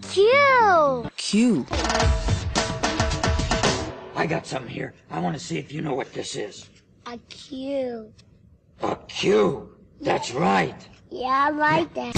Q. Q. I got something here. I want to see if you know what this is. A Q. A Q. That's right. Yeah, I like that.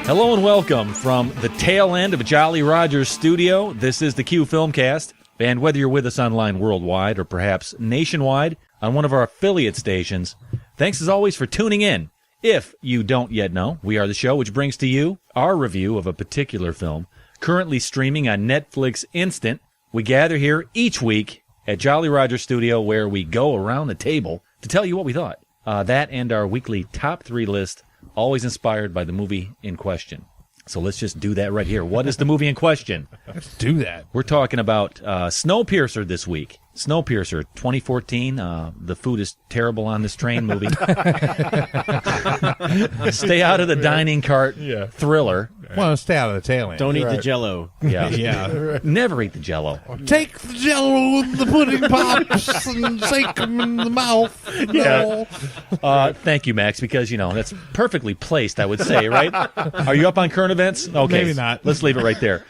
Hello and welcome from the tail end of Jolly Roger's studio. This is the Q Filmcast, and whether you're with us online worldwide or perhaps nationwide on one of our affiliate stations, thanks as always for tuning in. If you don't yet know, we are the show which brings to you our review of a particular film currently streaming on Netflix Instant. We gather here each week at Jolly Roger Studio where we go around the table to tell you what we thought. That and our weekly top 3 list, always inspired by the movie in question. So let's just do that right here. What is the movie in question? Let's do that. We're talking about Snowpiercer this week. Snowpiercer 2014. The food is terrible on this train movie. Stay out of the dining cart thriller. Well, stay out of the tail end. Don't eat the Jell-O. Yeah. Yeah. Never eat the Jell-O. Take the Jell-O and the pudding pops and shake them in the mouth. Yeah. Thank you, Max, because, you know, that's perfectly placed, I would say, right? Are you up on current events? Okay. Maybe not. Let's leave it right there.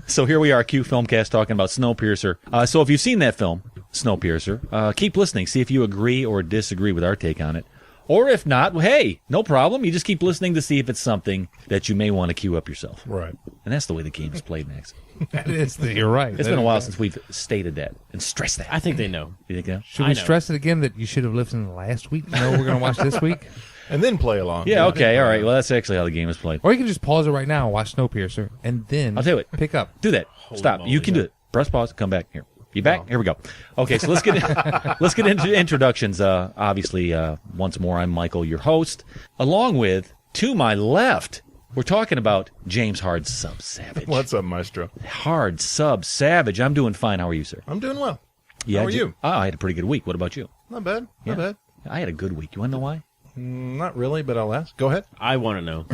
So here we are, Q Filmcast, talking about Snowpiercer. So if you've seen that film, Snowpiercer, keep listening. See if you agree or disagree with our take on it. Or if not, well, hey, no problem. You just keep listening to see if it's something that you may want to queue up yourself. Right. And that's the way the game is played, Max. That is you're right. It's been a while since we've stated that and stressed that. I think they know. You think so? Should we stress it again that you should have listened last week? You know we're going to watch this week? And then play along. Yeah, okay, all right. Well, that's actually how the game is played. Or you can just pause it right now and watch Snowpiercer, and then I'll tell you what. pick up. Do that. Stop. moly, You can do it. Press pause. Come back here. You back? Here we go. Okay, so let's get into introductions. Obviously, once more, I'm Michael, your host. Along with, to my left, we're talking about James Hard Sub Savage. What's up, Maestro? Hard Sub Savage. I'm doing fine. How are you, sir? I'm doing well. Yeah, How are you? Oh, I had a pretty good week. What about you? Not bad. Not bad. I had a good week. You want to know why? Not really, but I'll ask. Go ahead. I want to know.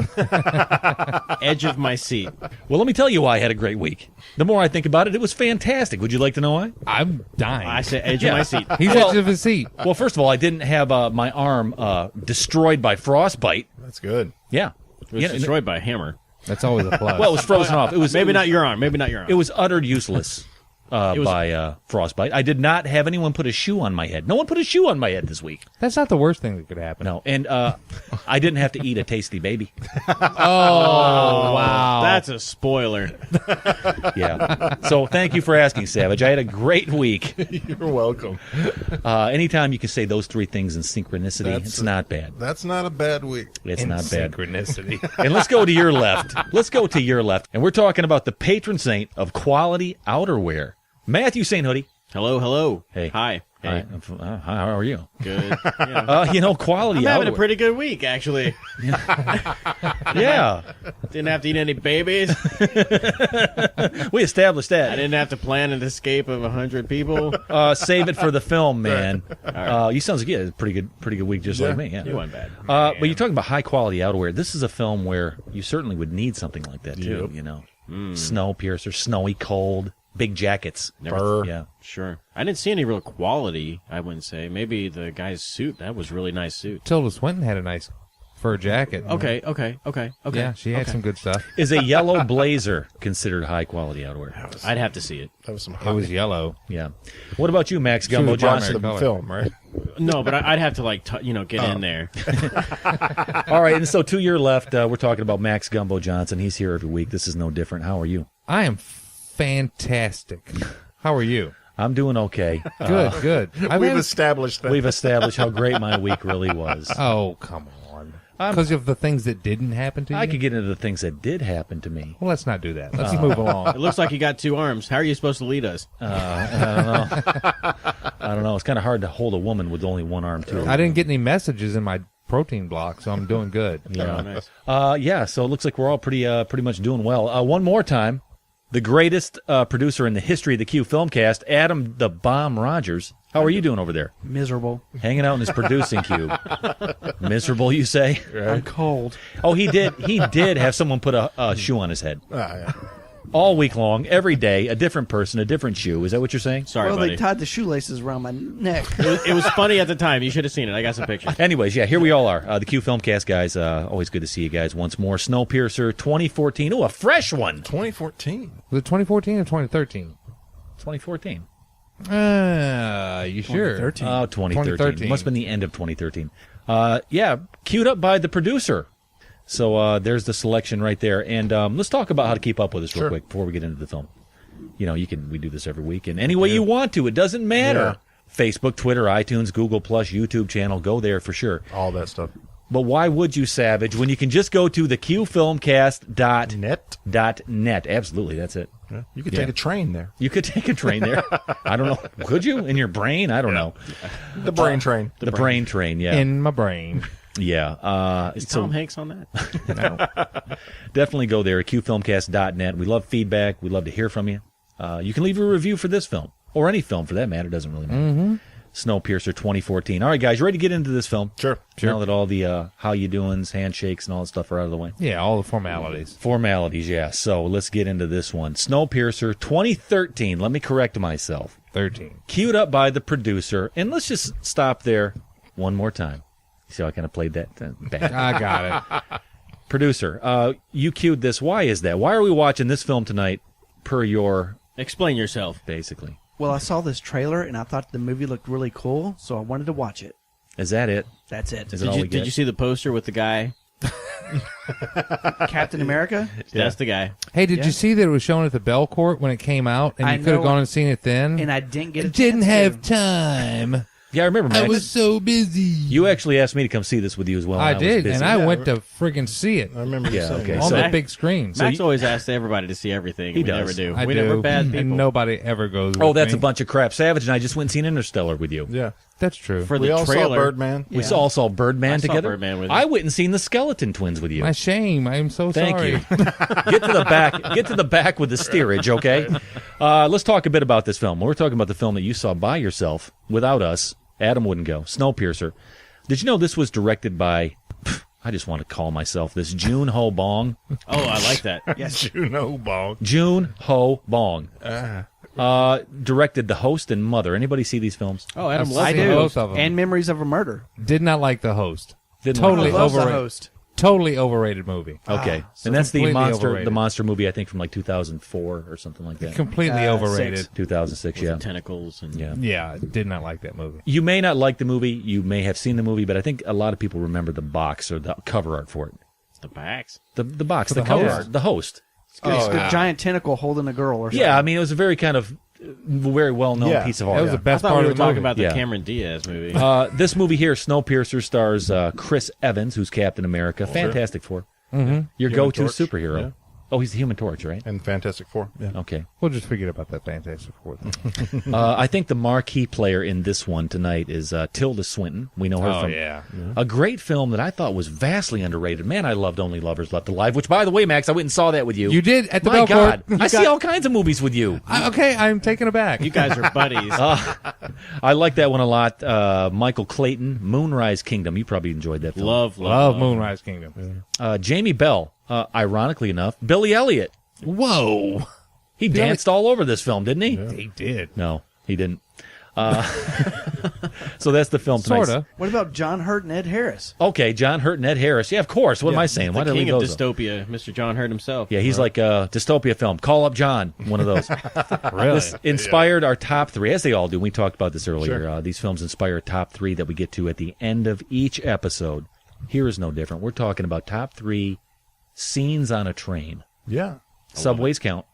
Edge of my seat. Well, let me tell you why I had a great week. The more I think about it, it was fantastic. Would you like to know why? I'm dying. I said edge of my seat. He's edge of his seat. Well, first of all, I didn't have my arm destroyed by frostbite. That's good. Yeah. It was destroyed by a hammer. That's always a plus. Well, it was frozen off. It was Maybe not your arm. Maybe not your arm. It was uttered useless by frostbite. I did not have anyone put a shoe on my head. No one put a shoe on my head this week. That's not the worst thing that could happen. No, and I didn't have to eat a tasty baby. Oh, wow. That's a spoiler. Yeah. So thank you for asking, Savage. I had a great week. You're welcome. Anytime you can say those 3 things in synchronicity, it's not bad. That's not a bad week. It's not bad. Synchronicity. And let's go to your left. Let's go to your left. And we're talking about the patron saint of quality outerwear, Matthew St. Hoodie. Hello, hello. Hey. Hi. Hey. Hi, how are you? Good. Quality I'm having a outerwear. pretty good week, actually. Yeah. Didn't have to eat any babies. We established I that. didn't have to plan an escape of 100 people. Save it for the film, man. You sounds like you had a pretty good week just like me. Yeah. You went bad. But you're talking about high quality outerwear. This is a film where you certainly would need something like that too. Yep. You know, Snowpiercer, snowy cold, big jackets. Never- Yeah. Sure. I didn't see any real quality, I wouldn't say. Maybe the guy's suit. That was a really nice suit. Tilda Swinton had a nice fur jacket. Okay. Yeah, she had some good stuff. Is a yellow blazer considered high quality outerwear? I'd have to see it. That was some It was yellow. Yeah. What about you, Max Gumbo was primary Johnson? color. film, right? No, but I'd have to, get in there. All right, and so to your left, we're talking about Max Gumbo Johnson. He's here every week. This is no different. How are you? I am fantastic. How are you? I'm doing okay. Good. We've established that. We've established how great my week really was. Oh, come on. Because of the things that didn't happen to you? I could get into the things that did happen to me. Well, let's not do that. Let's move along. It looks like you got 2 arms. How are you supposed to lead us? I don't know. It's kind of hard to hold a woman with only one arm, too. I didn't get any messages in my protein block, so I'm doing good. Yeah. Oh, nice. Yeah, so it looks like we're all pretty much doing well. One more time, the greatest producer in the history of the Q Filmcast, Adam the Bomb Rogers. How are you doing over there? Miserable. Hanging out in his producing cube. Miserable, you say? I'm cold. Oh, he did have someone put a shoe on his head. Yeah. all week long, every day, a different person, a different shoe. Is that what you're saying? Sorry, Well, buddy. they tied the shoelaces around my neck. It was funny at the time. You should have seen it. I got some pictures. Anyways, yeah, here we all are. The Q Filmcast guys. Always good to see you guys once more. Snowpiercer 2014. Oh, a fresh one. 2014. Was it 2014 or 2013? 2014. You sure? 2013. Oh, 2013. 2013. Must have been the end of 2013. Yeah, queued up by the producer. So there's the selection right there. And let's talk about how to keep up with us real quick before we get into the film. You know, we do this every week. And any way you want to. It doesn't matter. Facebook, Twitter, iTunes, Google+, YouTube channel. Go there for sure. All that stuff. But why would you, Savage, when you can just go to theqfilmcast.net? Absolutely, that's it. Yeah. You could take a train there. You could take a train there. I don't know. Could you? In your brain? I don't know. The brain train. The brain train, yeah. In my brain. Yeah. Is Tom Hanks on that? Definitely go there at qfilmcast.net. We love feedback. We love to hear from you. You can leave a review for this film, or any film for that matter. It doesn't really matter. Mm-hmm. Snowpiercer 2014. All right, guys, you ready to get into this film? Sure. Now that all the how you doings, handshakes, and all that stuff are out of the way. Yeah, all the formalities. Formalities, yeah. So let's get into this one. Snowpiercer 2013. Let me correct myself. 13. Queued up by the producer. And let's just stop there one more time. See how I kind of played that back? I got it. Producer, you queued this. Why is that? Why are we watching this film tonight per your... Explain yourself. Basically. Well, I saw this trailer, and I thought the movie looked really cool, so I wanted to watch it. Is that it? That's it. Is it all we get? Did you see the poster with the guy? Captain America? That's the guy. Hey, did you see that it was shown at the Belcourt when it came out, and I you could have know. gone and seen it then? And I didn't get a didn't chance have to. time. Yeah, I remember, Max. I was so busy. You actually asked me to come see this with you as well. I was did, busy. and I went to friggin' see it I remember you Yeah, saying okay. that. on So- the big screen. Max always asks everybody to see everything. He We never does. do. I we do, never bad people. and nobody ever goes Oh, with that's me. a bunch of crap. Savage and I just went and seen Interstellar with you. Yeah. That's true. For We the all trailer, saw Birdman. We all saw Birdman I saw together. Birdman with you. I went and seen the Skeleton Twins with you. My shame. I am so Thank sorry. you. Get to the back. Get to the back with the steerage, okay? Let's talk a bit about this film. We're talking about the film that you saw by yourself, without us. Adam wouldn't go. Snowpiercer. Did you know this was directed by? I just want to call myself this. Joon-ho Bong. Oh, I like that. Yes. Juno Bong. Joon-ho Bong. Directed The Host and Mother. Anybody see these films? Oh, Adam I've loves I seen it. do. both of them. And Memories of a Murder. Did not like The Host. Didn't Totally like Loves overrated. The Host. Totally overrated movie. Okay, so and that's the completely overrated. monster movie. I think from like 2004 or something like that. Completely overrated. 6. 2006. Yeah. Tentacles and Yeah. Yeah, did not like that movie. You may not like the movie. You may have seen the movie, but I think a lot of people remember the box or the cover art for it. the backs. The box, For the the cover host. art, the host. It's the giant tentacle holding a girl or something. Yeah, I mean, it was a very kind of very well-known Yeah. piece of That art. was the I best thought part we were of the talking movie. about the Yeah. Cameron Diaz movie. This movie here, Snowpiercer, stars Chris Evans, who's Captain America. Fantastic Four. Mm-hmm. Your Human go-to Torch. superhero. Yeah. Oh, he's the Human Torch, right? And Fantastic Four. Yeah. Okay. We'll just forget about that Fantastic Four thing. I think the marquee player in this one tonight is Tilda Swinton. We know her from a great film that I thought was vastly underrated. Man, I loved Only Lovers Left Alive, which, by the way, Max, I went and saw that with you. You did at the My Belcourt. God. I see all kinds of movies with you. Okay, I'm taken aback. you guys are buddies. I like that one a lot. Michael Clayton, Moonrise Kingdom. You probably enjoyed that film. Love Moonrise Kingdom. Jamie Bell, ironically enough. Billy Elliot. Whoa. He danced all over this film, didn't he? He did. No, he didn't. So that's the film tonight. Sorta. What about John Hurt and Ed Harris? Okay, John Hurt and Ed Harris. Yeah, of course. What am I saying? Why the did I king leave of those up? dystopia, Mr. John Hurt himself. Yeah, he's like a dystopia film. Call Up John, one of those. Really? This inspired our top three, as they all do. We talked about this earlier. Sure. These films inspire a top three that we get to at the end of each episode. Here is no different. We're talking about top three scenes on a train. Yeah. Subways count.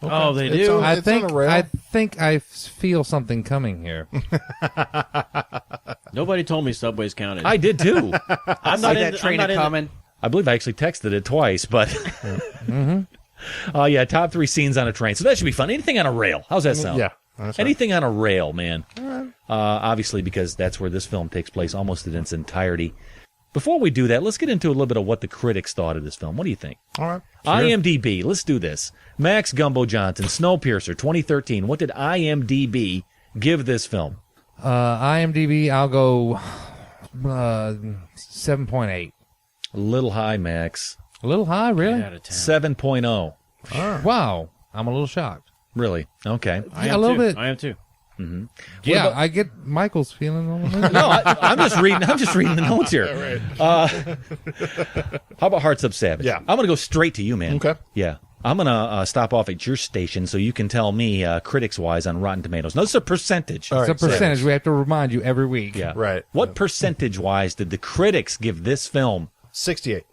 Oh, they It's do. on- I it's on a rail. think I feel something coming here. Nobody told me subways counted. I did too. I'm See not that train a coming. I believe I actually texted it twice, but yeah, top three scenes on a train. So that should be fun. Anything on a rail. How's that sound? Yeah. That's right. Anything on a rail, man. Obviously, because that's where this film takes place almost in its entirety. Before we do that, let's get into a little bit of what the critics thought of this film. What do you think? All right. Sure. IMDb, let's do this. Max Gumbo Johnson, Snowpiercer, 2013. What did IMDb give this film? IMDb, I'll go 7.8. A little high, Max. A little high, really? out of town. 7.0. Wow. I'm a little shocked. Really? Okay. I Yeah, am a little too. bit. I am too. Yeah, about- I get Michael's feeling on it. No, I'm just reading. I'm just reading the notes here. How about Hearts Up Savage? Yeah. I'm gonna go straight to you, man. Okay. Yeah. I'm gonna stop off at your station so you can tell me critics wise on Rotten Tomatoes. No, this is a percentage. All It's a right, percentage. We have to remind you every week. Yeah. Right. What percentage wise did the critics give this film? 68.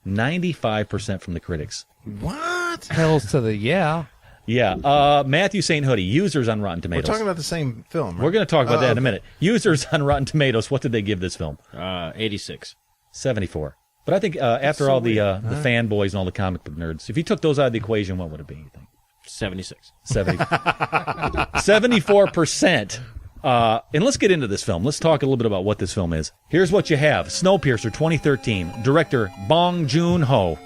95% from the critics. What? Hells to the yeah. Yeah. Matthew St. Hoodie, users on Rotten We're Tomatoes. talking about the same film, right? We're going to talk about that in a minute. Users on Rotten Tomatoes, what did they give this film? 86. 74. But I think after all the fanboys and all the comic book nerds, if you took those out of the equation, what would it be, you think? 76. 74%. And let's get into this film. Let's talk a little bit about what this film is. Here's what you have. Snowpiercer 2013. Director Bong Joon-ho.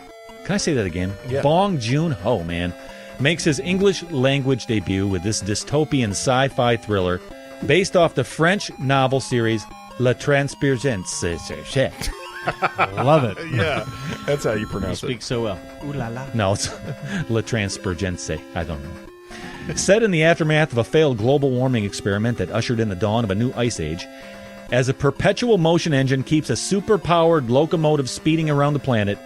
Can I say that again? Yeah. Bong Joon-ho, man. Makes his English language debut with this dystopian sci-fi thriller based off the French novel series Transperceneige Set. Love it. Yeah. That's how you You pronounce speak so well. No, it's Transperceneige. I don't know. Set in the aftermath of a failed global warming experiment that ushered in the dawn of a new ice age, as a perpetual motion engine keeps a super-powered locomotive speeding around the planet,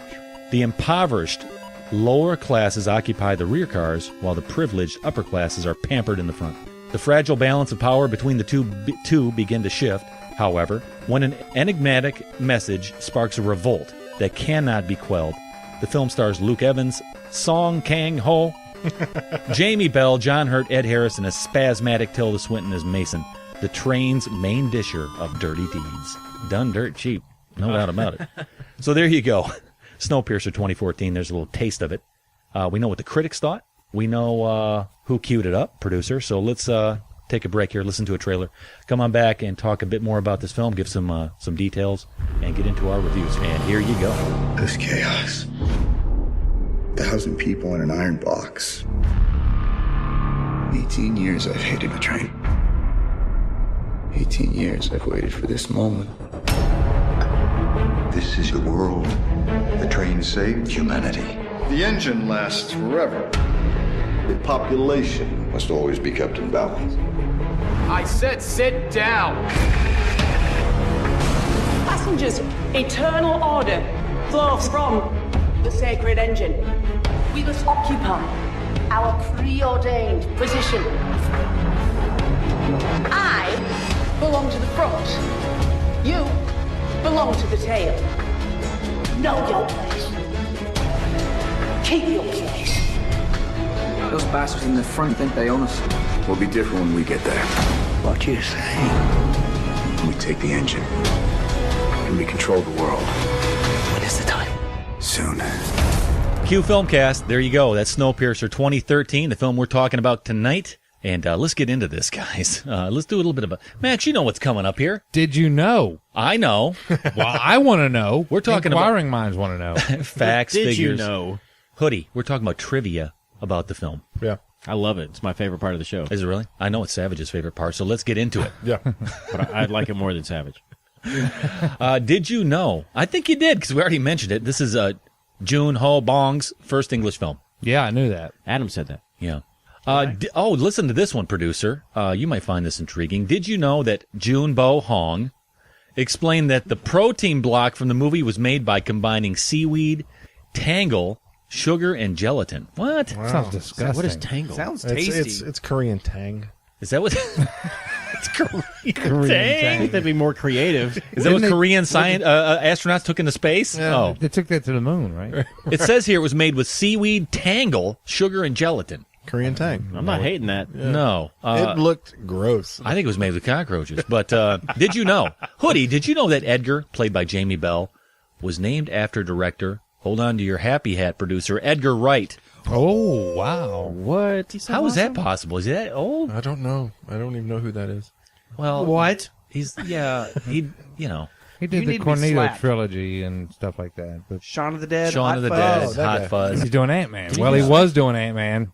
the impoverished lower classes occupy the rear cars, while the privileged upper classes are pampered in the front. The fragile balance of power between the two begin to shift, however, when an enigmatic message sparks a revolt that cannot be quelled. The film stars Luke Evans, Song Kang-ho, Jamie Bell, John Hurt, Ed Harris, and a spasmatic Tilda Swinton as Mason, the train's main disher of dirty deeds. Done dirt cheap, no doubt about it. So there you go. Snowpiercer 2014, there's a little taste of it. We know what the critics thought. We know who queued it up, producer. So let's take a break here, listen to a trailer, come on back and talk a bit more about this film, give some details, and get into our reviews. And here you go. This chaos. 1,000 people in an iron box. 18 years I've hated the train. 18 years I've waited for this moment. This is the world. The train saved humanity. The engine lasts forever. The population must always be kept in balance. I said sit down. Passengers, eternal order flows from the sacred engine. We must occupy our preordained position. I belong to the front. You belong to the tail. Know your place. Keep your place. Those bastards in the front think they own us. We'll be different when we get there. What do you say? We take the engine. And we control the world. When is the time? Soon. Q Filmcast, there you go. That's Snowpiercer 2013, the film we're talking about tonight. And let's get into this, guys. Let's do a little bit of a... Max, you know what's coming up here. Did you know? I know. Well, I want to know. We're talking Inquiring minds want to know. Facts, Did figures. you know? Hoodie, we're talking about trivia about the film. Yeah. I love it. It's my favorite part of the show. Is it really? I know it's Savage's favorite part, so let's get into it. Yeah. But I'd like it more than Savage. Did you know? I think you did, because we already mentioned it. This is Joon-ho Bong's first English film. Yeah, I knew that. Adam said that. Yeah. Listen to this one, producer. You might find this intriguing. Did you know that Joon-bo Hong explained that the protein block from the movie was made by combining seaweed, tangle, sugar, and gelatin? What? Wow. Sounds disgusting. What is tangle? Sounds tasty. It's Korean tang. Is that what? It's Korean Korean tang. I think that'd be more creative. Is that what Korean astronauts took into space? Yeah, Oh. They took that to the moon, right? It says here it was made with seaweed, tangle, sugar, and gelatin. Korean tang. I'm not hating that. Yeah. No. It looked gross. I think it was made with cockroaches. But did you know, Hoodie, did you know that Edgar, played by Jamie Bell, was named after director, hold on to your happy hat, producer, Edgar Wright? Oh, wow. What? How is that possible? Is he that old? I don't know. I don't even know who that is. Well, What? He's, yeah, he, you know. He You did need the to be Cornetto slapped. trilogy and stuff like that. But Shaun of the Dead. Shaun Hot of the Fuzz. Dead, Oh, that Hot guy. Fuzz. he's doing Ant-Man. Well, he was doing Ant-Man.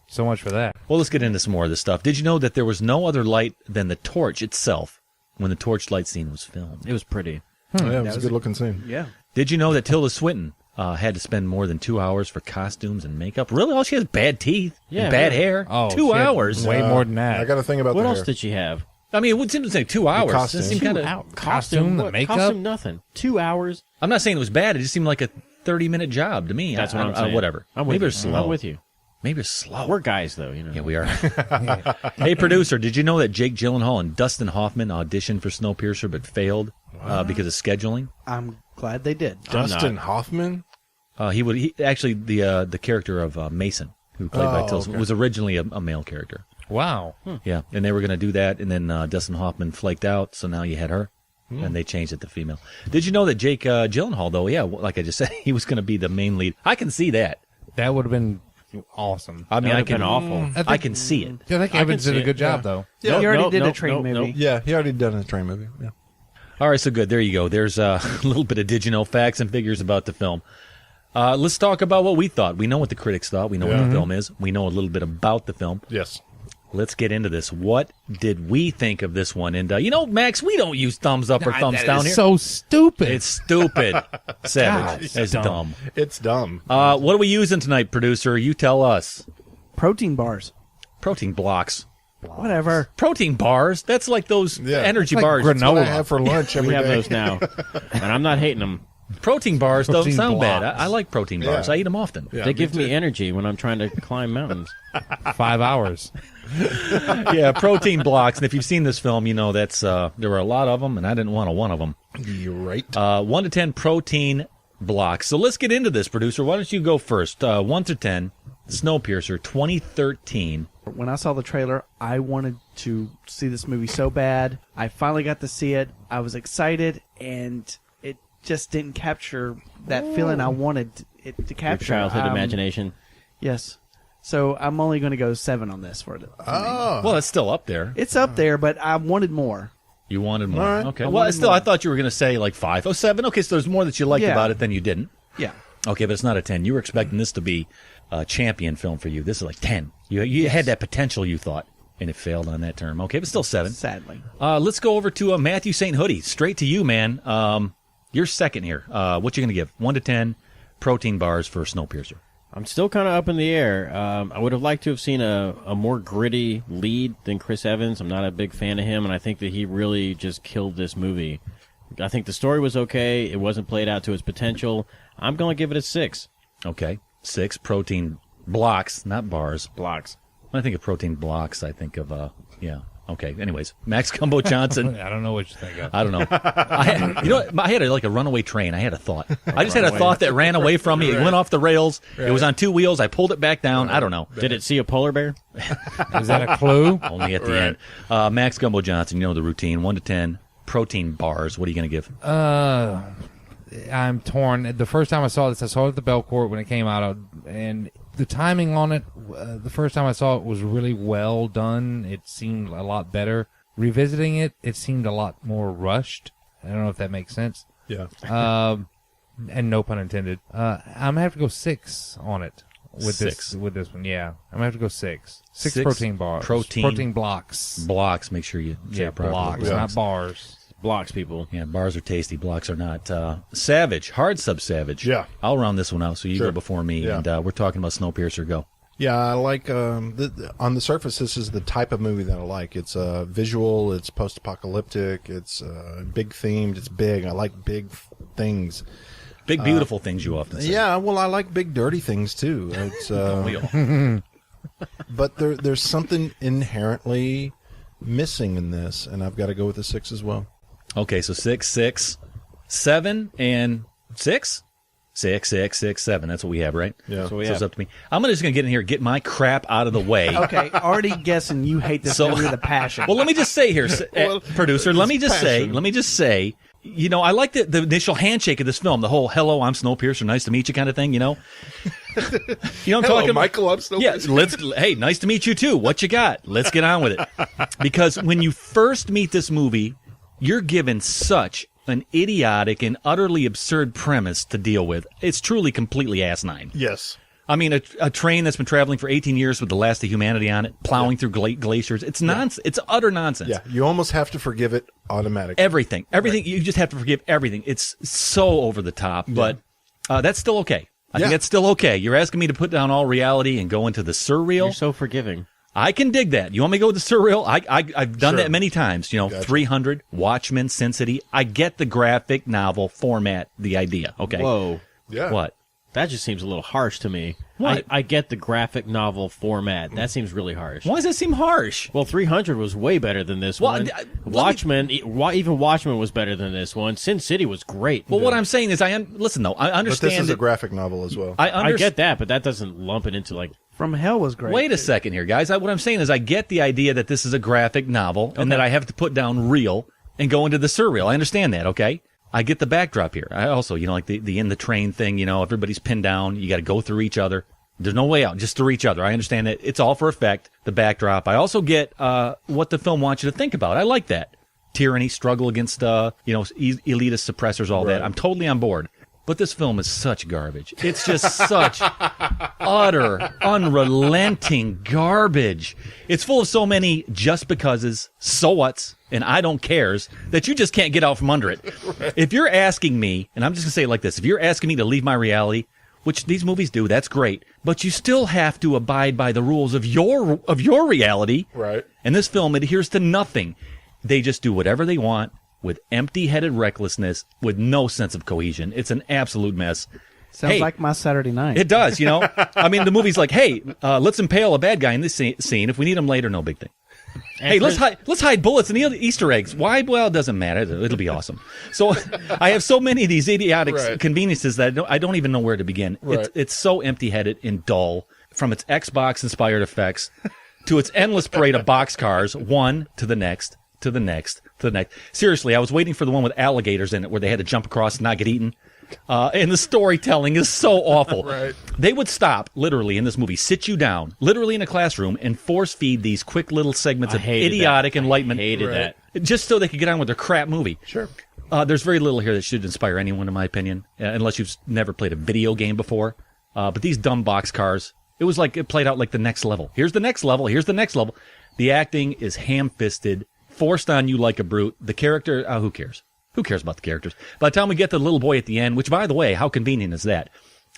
So much for that. Well, let's get into some more of this stuff. Did you know that there was no other light than the torch itself when the torchlight scene was filmed? It was pretty. Yeah, it was a good looking scene. Yeah. Did you know that Tilda Swinton had to spend more than 2 hours for costumes and makeup. Really? All she has bad teeth and bad hair? Oh, 2 hours? Way more than that. I got to think about What the else hair. did she have? I mean, it would seem to take 2 hours. costume. It seemed kinda, Costume, the what? makeup? Costume, nothing. 2 hours. I'm not saying it was bad. It just seemed like a 30-minute job to me. That's what I'm saying. Whatever. Maybe it's slow. I'm with you. Maybe it's slow. We're guys, though. Yeah, we are. Hey, producer, did you know that Jake Gyllenhaal and Dustin Hoffman auditioned for Snowpiercer but failed because of scheduling? I'm glad they did. Dustin Hoffman? He actually the character of Mason, who played by Tilda Swinton, was originally a male character. Wow. Yeah, and they were going to do that, and then Dustin Hoffman flaked out, so now you had her, and they changed it to female. Did you know that Jake Gyllenhaal, though, like I just said, he was going to be the main lead? I can see that. That would have been awesome. I mean, I can awful. I can see it. I think Evans did a good job, though. Yeah, he already did a train movie. Yeah, he already done a train movie. Yeah. All right, so good. There you go. There's a little bit of did you know facts and figures about the film. Let's talk about what we thought. We know what the critics thought. We know what the film is. We know a little bit about the film. Yes. Let's get into this. What did we think of this one? And, Max, we don't use thumbs up or thumbs down here. So stupid. It's stupid. Savage. It's dumb. It's dumb. What are we using tonight, producer? You tell us. Protein bars. Protein blocks. Whatever. Protein bars? That's like those energy like bars. That's what I have for lunch every We day. have those now, and I'm not hating them. Protein bars don't Protein sound bad. blocks. I like protein bars. Yeah. I eat them often. Yeah, They give me energy when I'm trying to climb mountains. 5 hours. Yeah, protein blocks. And if you've seen this film, you know that's there were a lot of them, and I didn't want one of them. You're right. 1 to 10 protein blocks. So let's get into this, producer. Why don't you go first? 1 to 10, Snowpiercer, 2013. When I saw the trailer, I wanted to see this movie so bad. I finally got to see it. I was excited, and it just didn't capture that feeling I wanted it to Your capture. childhood imagination. Yes. So I'm only going to go 7 on this for it. Well, it's still up there. It's up there, but I wanted more. You wanted more. All right. Okay. I Well, wanted still, more. I thought you were going to say like 5. Oh, 7. Okay, so there's more that you liked Yeah. about it than you didn't. Yeah. Okay, but it's not a 10. You were expecting this to be a champion film for you. This is like 10. You had that potential, you thought, and it failed on that term. Okay, but still 7. Sadly. Let's go over to Matthew St. Hoodie. Straight to you, man. You're second here. What you going to give? 1 to 10 protein bars for Snowpiercer. I'm still kind of up in the air. I would have liked to have seen a more gritty lead than Chris Evans. I'm not a big fan of him, and I think that he really just killed this movie. I think the story was okay. It wasn't played out to its potential. I'm going to give it a 6. Okay. 6 protein blocks, not bars. Blocks. When I think of protein blocks, I think of, yeah. Okay. Anyways, Max Gumbo Johnson. I don't know what you think of. I don't know. I had a runaway train. I had a thought. I just had a thought that ran away from me. It went off the rails. It was on 2 wheels. I pulled it back down. I don't know. Did it see a polar bear? Is that a clue? Only at the end. Max Gumbo Johnson, you know the routine. 1 to 10 protein bars. What are you going to give? I'm torn. The first time I saw this, I saw it at the Belcourt when it came out, and the timing on it, the first time I saw it was really well done. It seemed a lot better. Revisiting it, it seemed a lot more rushed. I don't know if that makes sense. Yeah. And no pun intended. I'm gonna have to go 6 on it with 6. this one. Yeah, I'm gonna have to go 6. 6 6 protein bars. Protein blocks. Blocks. Make sure you say Yeah, it properly. blocks, Yeah. not bars. Blocks, people. Yeah, bars are tasty. Blocks are not. Savage. Hard sub Savage. Yeah. I'll round this one out so you Sure. go before me. Yeah. And we're talking about Snowpiercer. Go. Yeah, I like, on the surface, this is the type of movie that I like. It's visual, it's post-apocalyptic, it's big themed, it's big. I like big things. Big, beautiful things you often say. Yeah, well, I like big, dirty things, too. It's, We all. but there's something inherently missing in this, and I've got to go with a 6 as well. Okay, so 6, 6, 7, and 6? 6, 6, 6, 7. That's what we have, right? Yeah. So we So it's have up to me. I'm just going to get in here, get my crap out of the way. Okay, already guessing you hate this So- movie with a passion. Well, let me just say here, producer. Let me just passion. say. You know, I like the initial handshake of this film. The whole "Hello, I'm Snowpiercer, nice to meet you" kind of thing. You know, what I'm talking about? Michael, I'm still Yeah, hey, nice to meet you too. What you got? Let's get on with it. Because when you first meet this movie, you're given such an idiotic and utterly absurd premise to deal with. It's truly completely asinine. Yes. I mean, a train that's been traveling for 18 years with the last of humanity on it, plowing through glaciers. It's nonsense. It's utter nonsense. Yeah, you almost have to forgive it automatically. Everything. You just have to forgive everything. It's so over the top, but That's still okay. I think that's still okay. You're asking me to put down all reality and go into the surreal. You're so forgiving. I can dig that. You want me to go with the surreal? I've done that many times. 300, Watchmen, Sin City. I get the graphic novel format, the idea. Okay. Whoa. Yeah. What? That just seems a little harsh to me. What? I get the graphic novel format. That seems really harsh. Why does that seem harsh? Well, 300 was way better than this one. Watchmen, even Watchmen was better than this one. Sin City was great. Well, what I'm saying is, listen though, I understand. But this is a graphic novel as well. I get that, but that doesn't lump it into like. From Hell was great. Wait a second here, guys. What I'm saying is, I get the idea that this is a graphic novel and that I have to put down real and go into the surreal. I understand that. Okay. I get the backdrop here. I also, like the in the train thing, everybody's pinned down. You got to go through each other. There's no way out, just through each other. I understand that it's all for effect, the backdrop. I also get what the film wants you to think about. I like that. Tyranny, struggle against, elitist suppressors, all that. I'm totally on board. But this film is such garbage. It's just such utter, unrelenting garbage. It's full of so many just becauses, so what's, and I don't cares that you just can't get out from under it. Right. If you're asking me, and I'm just going to say it like this, if you're asking me to leave my reality, which these movies do, that's great, but you still have to abide by the rules of your reality. Right. And this film adheres to nothing. They just do whatever they want with empty-headed recklessness, with no sense of cohesion. It's an absolute mess. Sounds like my Saturday night. It does, I mean, the movie's like, hey, let's impale a bad guy in this scene. If we need him later, no big thing. Hey, let's hide bullets and Easter eggs. Why? Well, it doesn't matter. It'll be awesome. So I have so many of these idiotic conveniences that I don't even know where to begin. Right. It's so empty-headed and dull, from its Xbox-inspired effects to its endless parade of boxcars, one to the next, to the next, to the next. Seriously, I was waiting for the one with alligators in it where they had to jump across and not get eaten. And the storytelling is so awful. Right. They would stop, literally, in this movie, sit you down, literally in a classroom, and force feed these quick little segments of idiotic enlightenment. I hated that. Just so they could get on with their crap movie. Sure. There's very little here that should inspire anyone, in my opinion, unless you've never played a video game before. But these dumb boxcars, it was like it played out like the next level. Here's the next level. Here's the next level. The acting is ham-fisted, forced on you like a brute. The character, who cares? Who cares about the characters? By the time we get to the little boy at the end, which, by the way, how convenient is that?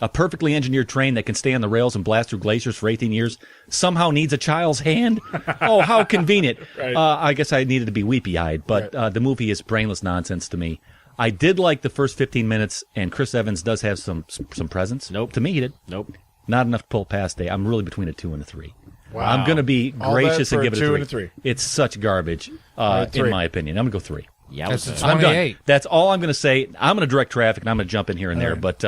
A perfectly engineered train that can stay on the rails and blast through glaciers for 18 years somehow needs a child's hand? Oh, how convenient. Right. I guess I needed to be weepy-eyed, but the movie is brainless nonsense to me. I did like the first 15 minutes, and Chris Evans does have some presence. Nope. To me, he did. Nope. Not enough to pull past I'm really between a 2 and a 3. Wow. I'm going to be gracious and give it a 2 3. and a 3. It's such garbage, in my opinion. I'm going to go 3. Yeah, That's I'm 28. done. That's all I'm going to say. I'm going to direct traffic, and I'm going to jump in here and there, but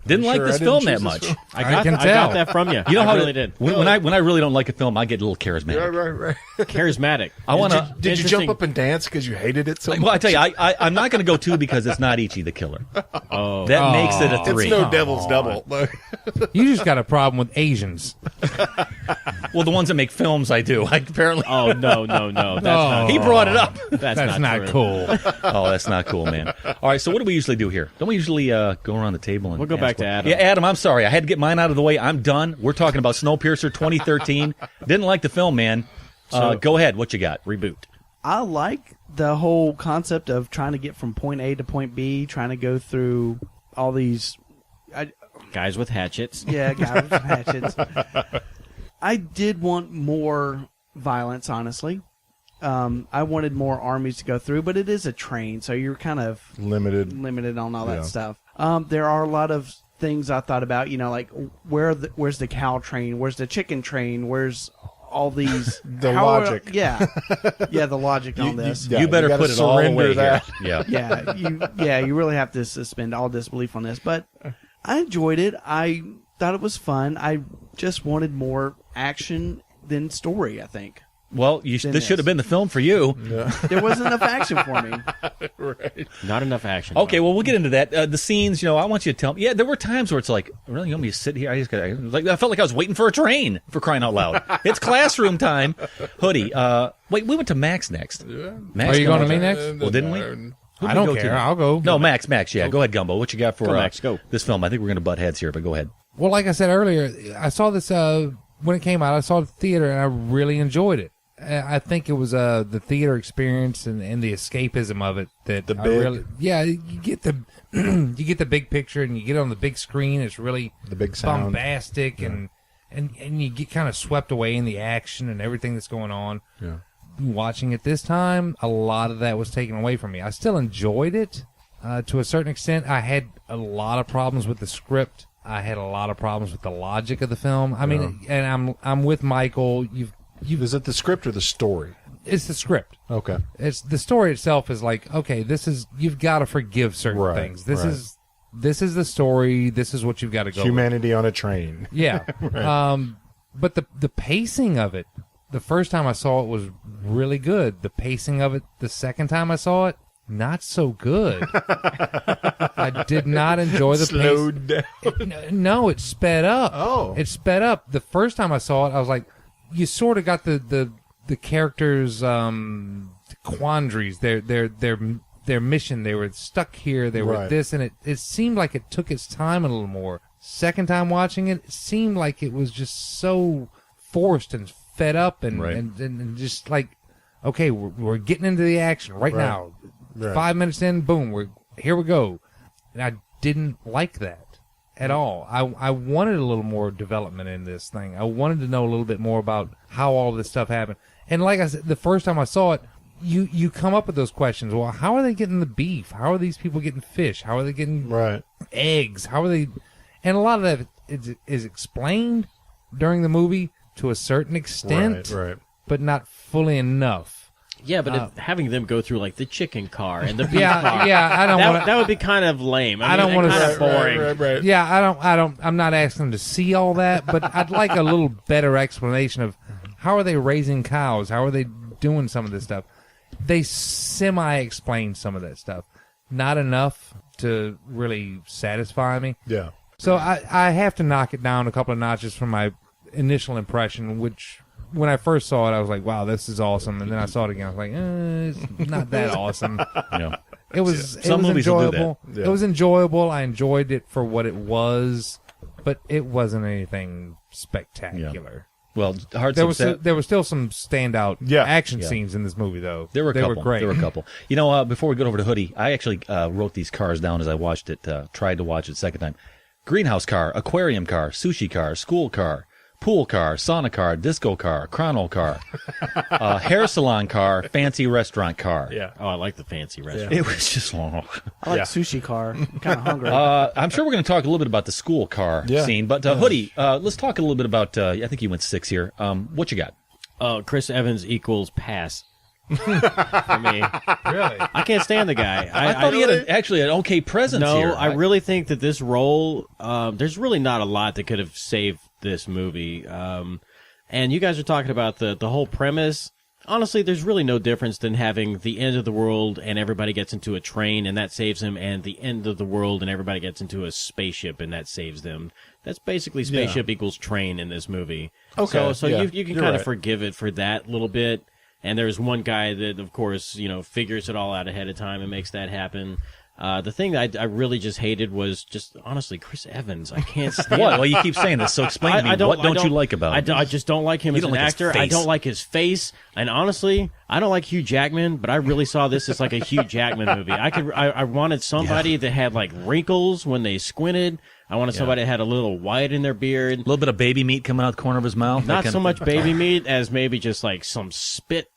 didn't like this film that much. I got that from you. You know I how really did. When I really don't like a film, I get a little charismatic. Right. Charismatic. I want to. Did you jump up and dance because you hated it so much? Well, I tell you, I'm not going to go 2 because it's not Ichi the Killer. Oh, That makes it a 3. It's no devil's double. You just got a problem with Asians. Well, the ones that make films, I do. Apparently. Oh no. That's not He brought it up. That's not true. cool. Oh, that's not cool, man. All right, so what do we usually do here? Don't we usually go around the table and We'll go ask back to what- Adam. Yeah, Adam, I'm sorry. I had to get mine out of the way. I'm done. We're talking about Snowpiercer 2013. Didn't like the film, man. Go ahead. What you got? Reboot. I like the whole concept of trying to get from point A to point B, trying to go through all these Guys with hatchets. guys with hatchets. I did want more violence, honestly. I wanted more armies to go through, but it is a train, so you're kind of Limited on all that Yeah. stuff. There are a lot of things I thought about, like where's the cow train, where's the chicken train, where's all these logic. The logic on this. You better gotta put it all away surrender here. Yeah. You really have to suspend all disbelief on this, but I enjoyed it. I thought it was fun. I just wanted more action than story, I think. Well, this should have been the film for you. There wasn't enough action for me. Right. Not enough action. Okay, well, we'll get into that. The scenes, I want you to tell me. Yeah, there were times where it's like, really, you want me to sit here? I felt like I was waiting for a train, for crying out loud. It's classroom time. Hoodie. Wait, we went to Max next. Max, Are you going to me next? Well, didn't we? Who'd I we don't go care. to? I'll go. No, Max. Yeah, go ahead, Gumbo. What you got for Go, Max, go. this film? I think we're going to butt heads here, but go ahead. Well, like I said earlier, I saw this when it came out. I saw it at the theater, and I really enjoyed it. I think it was the theater experience and the escapism of it that you get the you get the big picture and you get on the big screen. It's really the big sound, bombastic, and you get kind of swept away in the action and everything that's going on. Yeah. Watching it this time, a lot of that was taken away from me. I still enjoyed it to a certain extent. I had a lot of problems with the script. I had a lot of problems with the logic of the film. I mean, and I'm with Michael. Is it the script or the story? It's the script. Okay. It's the story itself is like, okay, you've got to forgive certain things. This is the story. This is what you've got to go. Humanity on a train. Yeah. But the pacing of it, the first time I saw it was really good. The pacing of it, the second time I saw it, not so good. I did not enjoy the Slowed pace. down. No, it sped up. Oh. It sped up. The first time I saw it, I was like, you sort of got the characters' quandaries, their mission. They were stuck here. They were this, and it seemed like it took its time a little more. Second time watching it, it seemed like it was just so forced and fed up and just like, okay, we're getting into the action right now. 5 minutes in, boom, here we go. And I didn't like that at all. I wanted a little more development in this thing. I wanted to know a little bit more about how all this stuff happened. And like I said, the first time I saw it, you come up with those questions. Well, how are they getting the beef? How are these people getting fish? How are they getting eggs? How are they? And a lot of that is explained during the movie to a certain extent, but not fully enough. Yeah, but having them go through like the chicken car and the beef car, I don't want that would be kind of lame. I don't want to. Kind of boring. Yeah, I don't. I'm not asking them to see all that, but I'd like a little better explanation of how are they raising cows? How are they doing some of this stuff? They semi-explain some of that stuff, not enough to really satisfy me. Yeah. So I have to knock it down a couple of notches from my initial impression, which. When I first saw it, I was like, wow, this is awesome. And then I saw it again. I was like, it's not that awesome. It was enjoyable. It was enjoyable. I enjoyed it for what it was, but it wasn't anything spectacular. Well, there were still some standout action scenes in this movie, though. There were a couple. Were great. There were a couple. You know, before we go over to Hoodie, I actually wrote these cars down as I watched it, tried to watch it second time. Greenhouse car, aquarium car, sushi car, school car, pool car, sauna car, disco car, chrono car, hair salon car, fancy restaurant car. Yeah. Oh, I like the fancy restaurant. It was just long. I like sushi car. I'm kind of hungry. I'm sure we're going to talk a little bit about the school car scene, but Hoodie, let's talk a little bit about. I think you went 6 here. What you got? Chris Evans equals pass. I mean, really, I can't stand the guy. I thought he had actually an okay presence here. No, I really think that this role, there's really not a lot that could have saved this movie. And you guys are talking about the whole premise. Honestly, there's really no difference than having the end of the world and everybody gets into a train and that saves them, and the end of the world and everybody gets into a spaceship and that saves them. That's basically spaceship equals train in this movie. Okay. So you can kind of forgive it for that little bit. And there's one guy that, of course, figures it all out ahead of time and makes that happen. The thing that I really just hated was just, honestly, Chris Evans. I can't stand What? Well, you keep saying this, so explain to me. What don't you like about him? I just don't like him as an actor. I don't like his face. And honestly, I don't like Hugh Jackman, but I really saw this as like a Hugh Jackman movie. I wanted somebody that had like wrinkles when they squinted. I wanted somebody that had a little white in their beard. A little bit of baby meat coming out the corner of his mouth. Not so much baby meat as maybe just like some spit.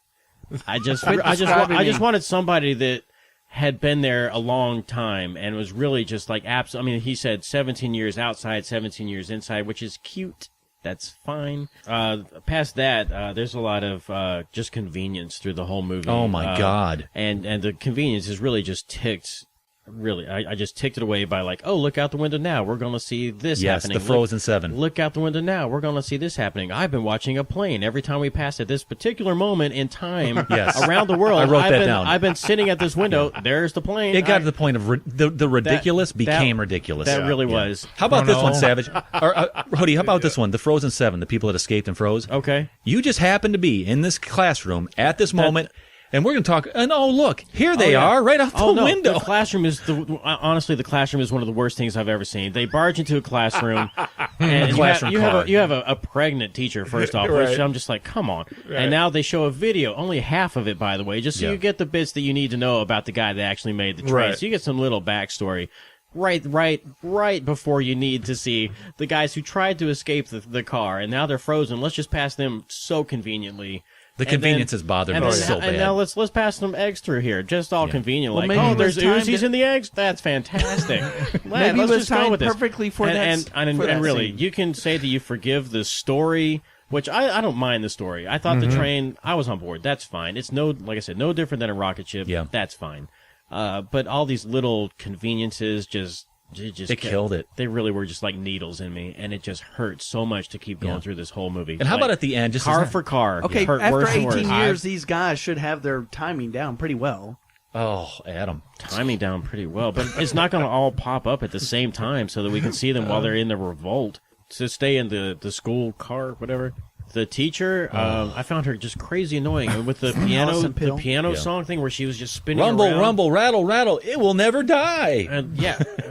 I just wanted somebody that had been there a long time and was really just like I mean, he said 17 years outside, 17 years inside, which is cute. That's fine. Past that, there's a lot of just convenience through the whole movie. Oh my God! And the convenience is really just ticked. Really, I just ticked it away by like, oh, look out the window now. We're going to see this happening. Yes, the Frozen 7. Look out the window now. We're going to see this happening. I've been watching a plane every time we pass at this particular moment in time around the world. I wrote that down. I've been sitting at this window. There's the plane. It got to the point of the ridiculous became ridiculous. That really was. How about this one, Savage? Hoodie, how about this one? The Frozen 7, the people that escaped and froze. Okay. You just happened to be in this classroom at this moment. And we're going to talk, and oh, look, here they are, right out the window. The classroom is, honestly, the classroom is one of the worst things I've ever seen. They barge into a classroom, and you have a pregnant teacher, first off, which I'm just like, come on. Right. And now they show a video, only half of it, by the way, just so you get the bits that you need to know about the guy that actually made the train. Right. So you get some little backstory. Right before you need to see the guys who tried to escape the car, and now they're frozen. Let's just pass them so conventionally. The convenience has bothered me so bad. And now let's pass some eggs through here, just all convenient. Well, like, there's Uzis in the eggs? That's fantastic. Maybe let's just go with this. Perfectly for that. And really, you can say that you forgive the story, which I don't mind the story. I thought the train, I was on board. That's fine. It's like I said, no different than a rocket ship. Yeah. That's fine. But all these little conveniences they killed it. They really were just like needles in me, and it just hurt so much to keep going through this whole movie. And how about at the end, just car for car? Okay, after 18 years, these guys should have their timing down pretty well. Oh, Adam, timing down pretty well, but it's not going to all pop up at the same time so that we can see them while they're in the revolt. To stay in the school car, whatever. The teacher, I found her just crazy annoying with the piano song thing where she was just spinning rumble, around. Rumble, rattle, rattle, it will never die. And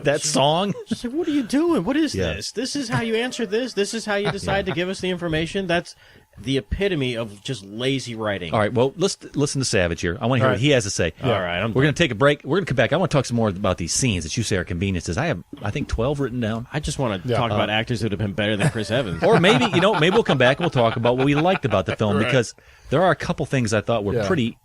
that song. Just like, what are you doing? What is this? This is how you answer this? This is how you decide to give us the information? That's the epitome of just lazy writing. All right, well, let's listen to Savage here. I want to hear what he has to say. All right, we're going to take a break. We're going to come back. I want to talk some more about these scenes that you say are conveniences. I have, I think, 12 written down. I just want to talk about actors who would have been better than Chris Evans. Or maybe we'll come back and we'll talk about what we liked about the film, because there are a couple things I thought were pretty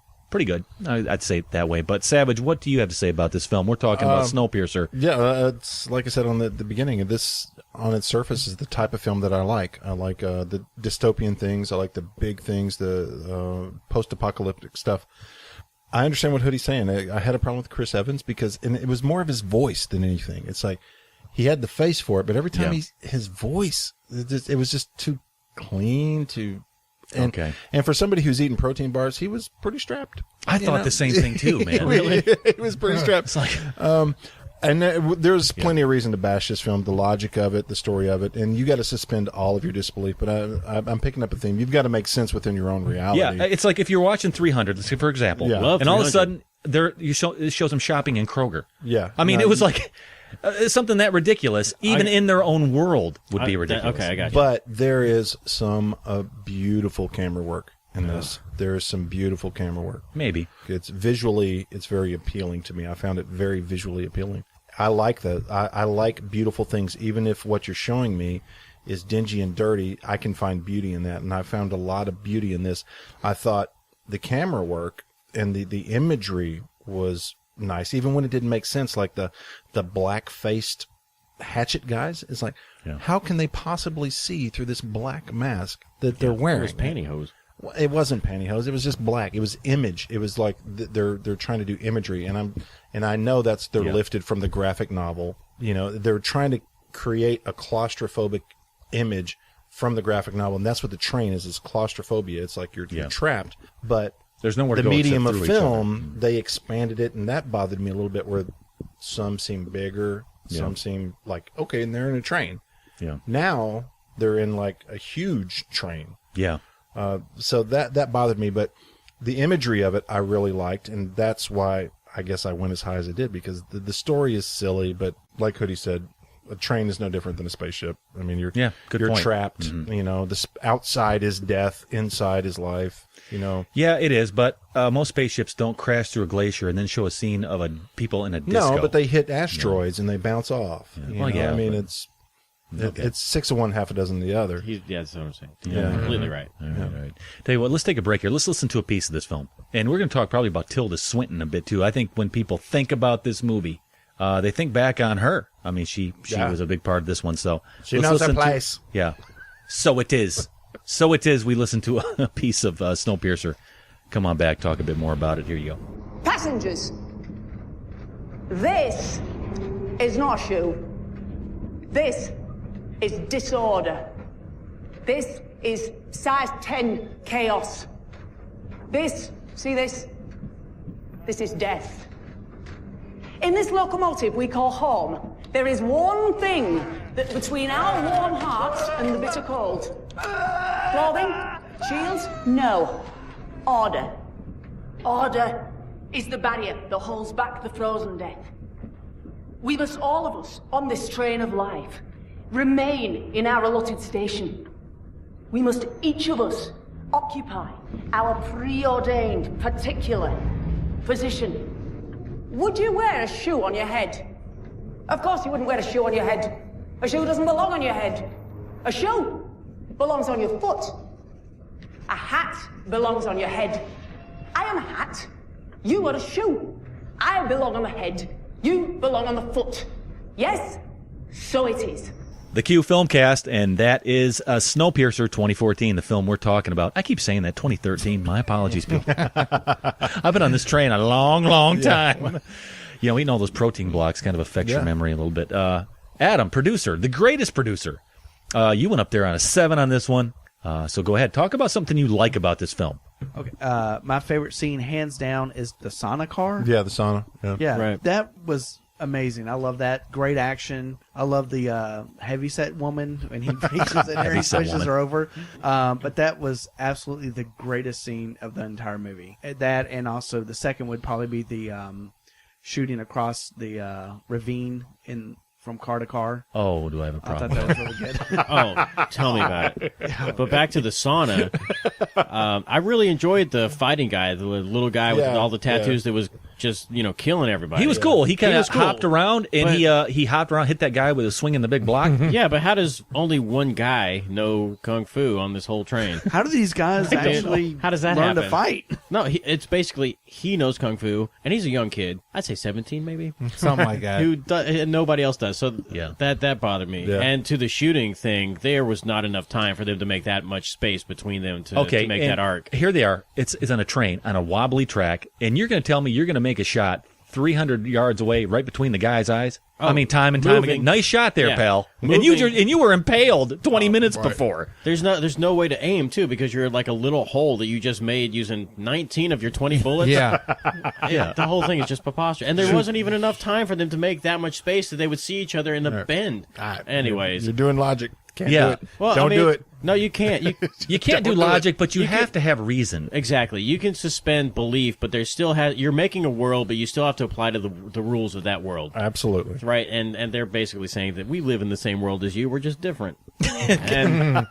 good. I'd say it that way. But Savage, what do you have to say about this film? We're talking about Snowpiercer. Yeah, it's like I said on the beginning. This, on its surface, is the type of film that I like. I like the dystopian things. I like the big things, the post-apocalyptic stuff. I understand what Hoodie's saying. I had a problem with Chris Evans because it was more of his voice than anything. It's like he had the face for it, but every time his voice, it was just too clean, And for somebody who's eating protein bars, he was pretty strapped. I thought the same thing too, man. He was pretty strapped. It's like, and there's plenty of reason to bash this film, the logic of it, the story of it, and you got to suspend all of your disbelief. But I'm picking up a theme. You've got to make sense within your own reality. Yeah, it's like if you're watching 300, let's say for example, and all of a sudden it shows them shopping in Kroger. Yeah, I mean it was like. Something that ridiculous, even in their own world, would be ridiculous. Okay, I got you. But there is some beautiful camera work in this. There is some beautiful camera work. Maybe. It's very appealing to me. I found it very visually appealing. I like that. I like beautiful things. Even if what you're showing me is dingy and dirty, I can find beauty in that. And I found a lot of beauty in this. I thought the camera work and the imagery was nice, even when it didn't make sense, like the black-faced hatchet guys. It's like, how can they possibly see through this black mask that they're wearing? It was pantyhose. Well, it wasn't pantyhose. It was just black. It was image. It was like they're trying to do imagery, and I know they're lifted from the graphic novel. You know, they're trying to create a claustrophobic image from the graphic novel, and that's what the train is claustrophobia. It's like you're trapped, but there's nowhere to the go medium of film, they expanded it, and that bothered me a little bit, where some seem bigger, some seem like, okay, and they're in a train. Yeah. Now they're in like a huge train. Yeah. So that bothered me, but the imagery of it I really liked, and that's why I guess I went as high as I did, because the story is silly, but like Hoodie said, a train is no different than a spaceship. I mean, you're trapped. Mm-hmm. You know, outside is death, inside is life. You know. Yeah, it is. But most spaceships don't crash through a glacier and then show a scene of people in a disco. No, but they hit asteroids and they bounce off. Yeah. I mean, it's 6 of one, half a dozen of the other. That's what I'm saying. Yeah, completely right. All right. Tell you what, let's take a break here. Let's listen to a piece of this film, and we're going to talk probably about Tilda Swinton a bit too. I think when people think about this movie, they think back on her. I mean, she was a big part of this one. So she knows her place. So it is. So it is. We listen to a piece of Snowpiercer. Come on back. Talk a bit more about it. Here you go. Passengers, this is not a shoe. This is disorder. This is size 10 chaos. See this? This is death. In this locomotive we call home, there is one thing that between our warm hearts and the bitter cold. Clothing? Shields? No. Order. Order is the barrier that holds back the frozen death. We must, all of us, on this train of life, remain in our allotted station. We must, each of us, occupy our preordained particular position. Would you wear a shoe on your head? Of course you wouldn't wear a shoe on your head. A shoe doesn't belong on your head. A shoe belongs on your foot. A hat belongs on your head. I am a hat. You are a shoe. I belong on the head. You belong on the foot. Yes? So it is. The Q Filmcast, and that is Snowpiercer 2014, the film we're talking about. I keep saying that, 2013. My apologies, people. I've been on this train a long, long time. You know, eating all those protein blocks kind of affects your memory a little bit. Adam, producer, the greatest producer. You went up there on a 7 on this one. So go ahead. Talk about something you like about this film. Okay. My favorite scene, hands down, is the sauna car. Yeah, the sauna. Yeah, Right. that was amazing. I love that. Great action. I love the heavyset woman when he reaches in there, he pushes her over. But that was absolutely the greatest scene of the entire movie. That, and also the second would probably be the shooting across the ravine from car to car. Oh, do I have a I problem? thought that was really good. Oh, tell me about it. But back to the sauna. I really enjoyed the fighting guy, the little guy with all the tattoos that was just, killing everybody. He was cool. He kind of cool. hopped around, and he hopped around, hit that guy with a swing in the big block. Yeah, but how does only one guy know kung fu on this whole train? How do these guys actually How does that learn happen? to fight? No, it's basically he knows kung fu, and he's a young kid. I'd say 17, maybe. Something like that. And nobody else does. So Yeah. that bothered me. Yeah. And to the shooting thing, there was not enough time for them to make that much space between them to make and that arc. Here they are. It's on a train on a wobbly track, and you're going to tell me you're going to make a shot 300 yards away, right between the guy's eyes. Oh, I mean, time and time moving. again. Nice shot there, Yeah. pal. Moving. And you were impaled 20 minutes before. There's no way to aim too because you're like a little hole that you just made using 19 of your 20 bullets. Yeah. Yeah, the whole thing is just preposterous, and there wasn't even enough time for them to make that much space that they would see each other in the bend. Anyways, You're doing logic. Can't Yeah. do it. well, Don't do it. No, you can't. You can't do Don't do it. logic, but you have to have reason. Exactly. You can suspend belief, but there's still you're making a world, but you still have to apply to the rules of that world. Absolutely. Right, and they're basically saying that we live in the same world as you, we're just different. And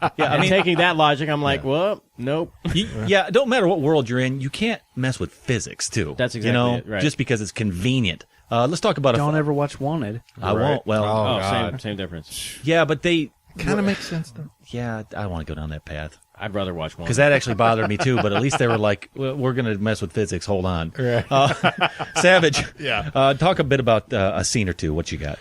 taking that logic, I'm like, well, nope. Yeah, it don't matter what world you're in, you can't mess with physics, too. That's exactly it, right. Just because it's convenient. Let's talk about Don't ever watch Wanted. I won't. Well, Oh, God. same difference. yeah, but they... Kind of makes sense, though. Yeah, I want to go down that path. I'd rather watch one. Because that actually bothered me, too, but at least they were like, we're going to mess with physics. Hold on. Savage. Yeah. Talk a bit about a scene or two. What you got?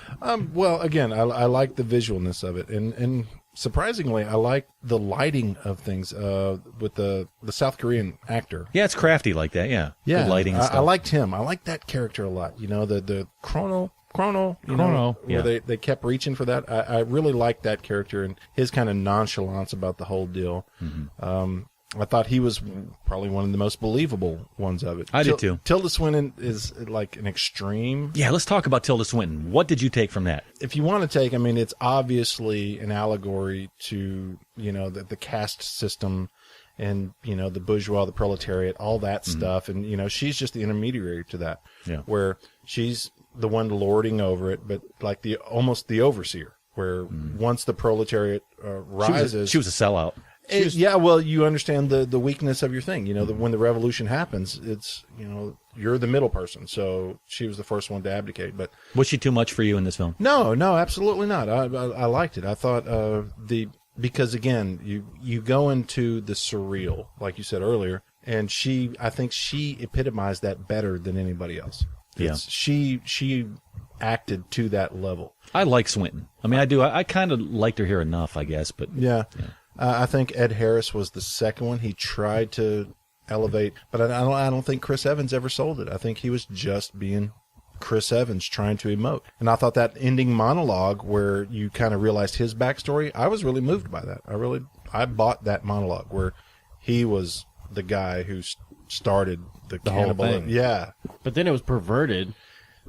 Well, again, I like the visualness of it, and surprisingly, I like the lighting of things with the South Korean actor. Yeah, it's crafty like that. Yeah. Yeah, Good lighting and I stuff. liked him. I liked that character a lot. You know, the Chrono, Chrono, where they kept reaching for that. I really liked that character and his kind of nonchalance about the whole deal. Mm-hmm. I thought he was probably one of the most believable ones of it. I did too. Tilda Swinton is like an extreme. Yeah, let's talk about Tilda Swinton. What did you take from that? If you want to take, I mean, it's obviously an allegory to, the caste system and, the bourgeois, the proletariat, all that stuff. And, she's just the intermediary to that. Yeah. Where she's the one lording over it, but like almost the overseer, where once the proletariat rises. She was a sellout. Yeah, well, you understand the weakness of your thing. When the revolution happens, it's, you're the middle person. So she was the first one to abdicate. But Was she too much for you in this film? no, absolutely not. I liked it. I thought because again, you go into the surreal, like you said earlier, and I think she epitomized that better than anybody else. Yeah. She acted to that level. I like Swinton. I mean, I do. I kind of liked her here enough, I guess. But Yeah. I think Ed Harris was the second one. He tried to elevate, but I don't think Chris Evans ever sold it. I think he was just being Chris Evans trying to emote. And I thought that ending monologue where you kind of realized his backstory, I was really moved by that. I bought that monologue where he was the guy who started the whole cannibal. thing. Yeah. But then it was perverted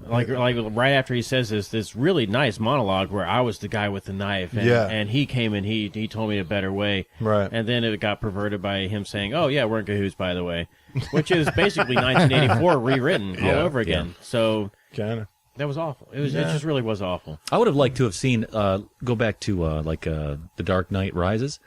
Like right after he says this really nice monologue where I was the guy with the knife, and he came and he told me a better way, right? And then it got perverted by him saying, "Oh yeah, we're in cahoots, by the way," which is basically 1984 rewritten all over again. So kind of. That was awful. It just really was awful. I would have liked to have seen, go back to The Dark Knight Rises,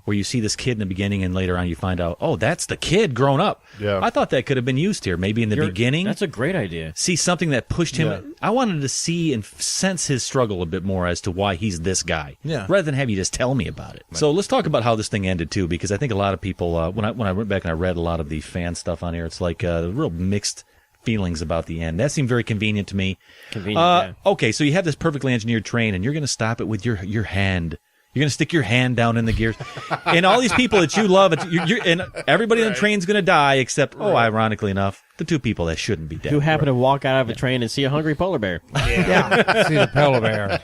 where you see this kid in the beginning and later on you find out, oh, that's the kid grown up. Yeah. I thought that could have been used here, maybe in the beginning. That's a great idea. See something that pushed him. Yeah. I wanted to see and sense his struggle a bit more as to why he's this guy, rather than have you just tell me about it. Right. So let's talk about how this thing ended too, because I think a lot of people, when I went back and I read a lot of the fan stuff on here, it's like real mixed feelings about the end. That seemed very convenient to me. Okay, so you have this perfectly engineered train, and you're going to stop it with your hand. You're going to stick your hand down in the gears. And all these people that you love, and everybody on the train's going to die, except, ironically enough, the two people that shouldn't be dead. Who happen to walk out of a train and see a hungry polar bear. Yeah. See the polar bear.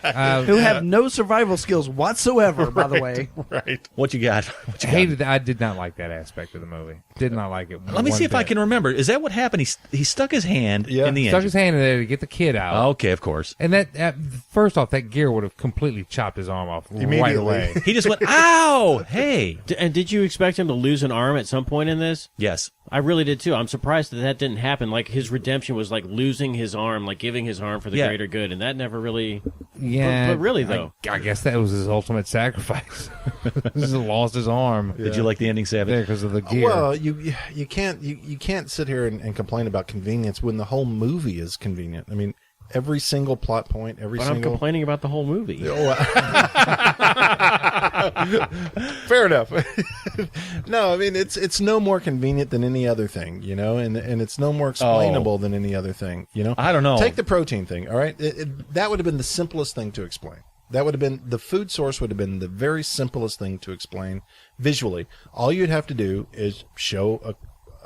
Who have no survival skills whatsoever, by the way. Right. What you got? I did not like that aspect of the movie. Did not like it. Let me see if I can remember. Is that what happened? He stuck his hand in the engine. Stuck his hand in there to get the kid out. Okay, of course. And that first off, that gear would have completely chopped his arm off right away. He just went, ow, hey. And did you expect him to lose an arm at some point in this? Yes. I really did too. I'm surprised that didn't happen. Like his redemption was like losing his arm, like giving his arm for the greater good, and that never really. Yeah, but really though, I guess that was his ultimate sacrifice. He lost his arm. Yeah. Did you like the ending, Savage? Because of the gear. Well, you can't sit here and complain about convenience when the whole movie is convenient. I mean, every single plot point, I'm complaining about the whole movie. Fair enough. No, I mean it's no more convenient than any other thing, you know, and it's no more explainable than any other thing, you know. I don't know. Take the protein thing, all right? That would have been the simplest thing to explain. That would have been the food source would have been the very simplest thing to explain visually. All you'd have to do is show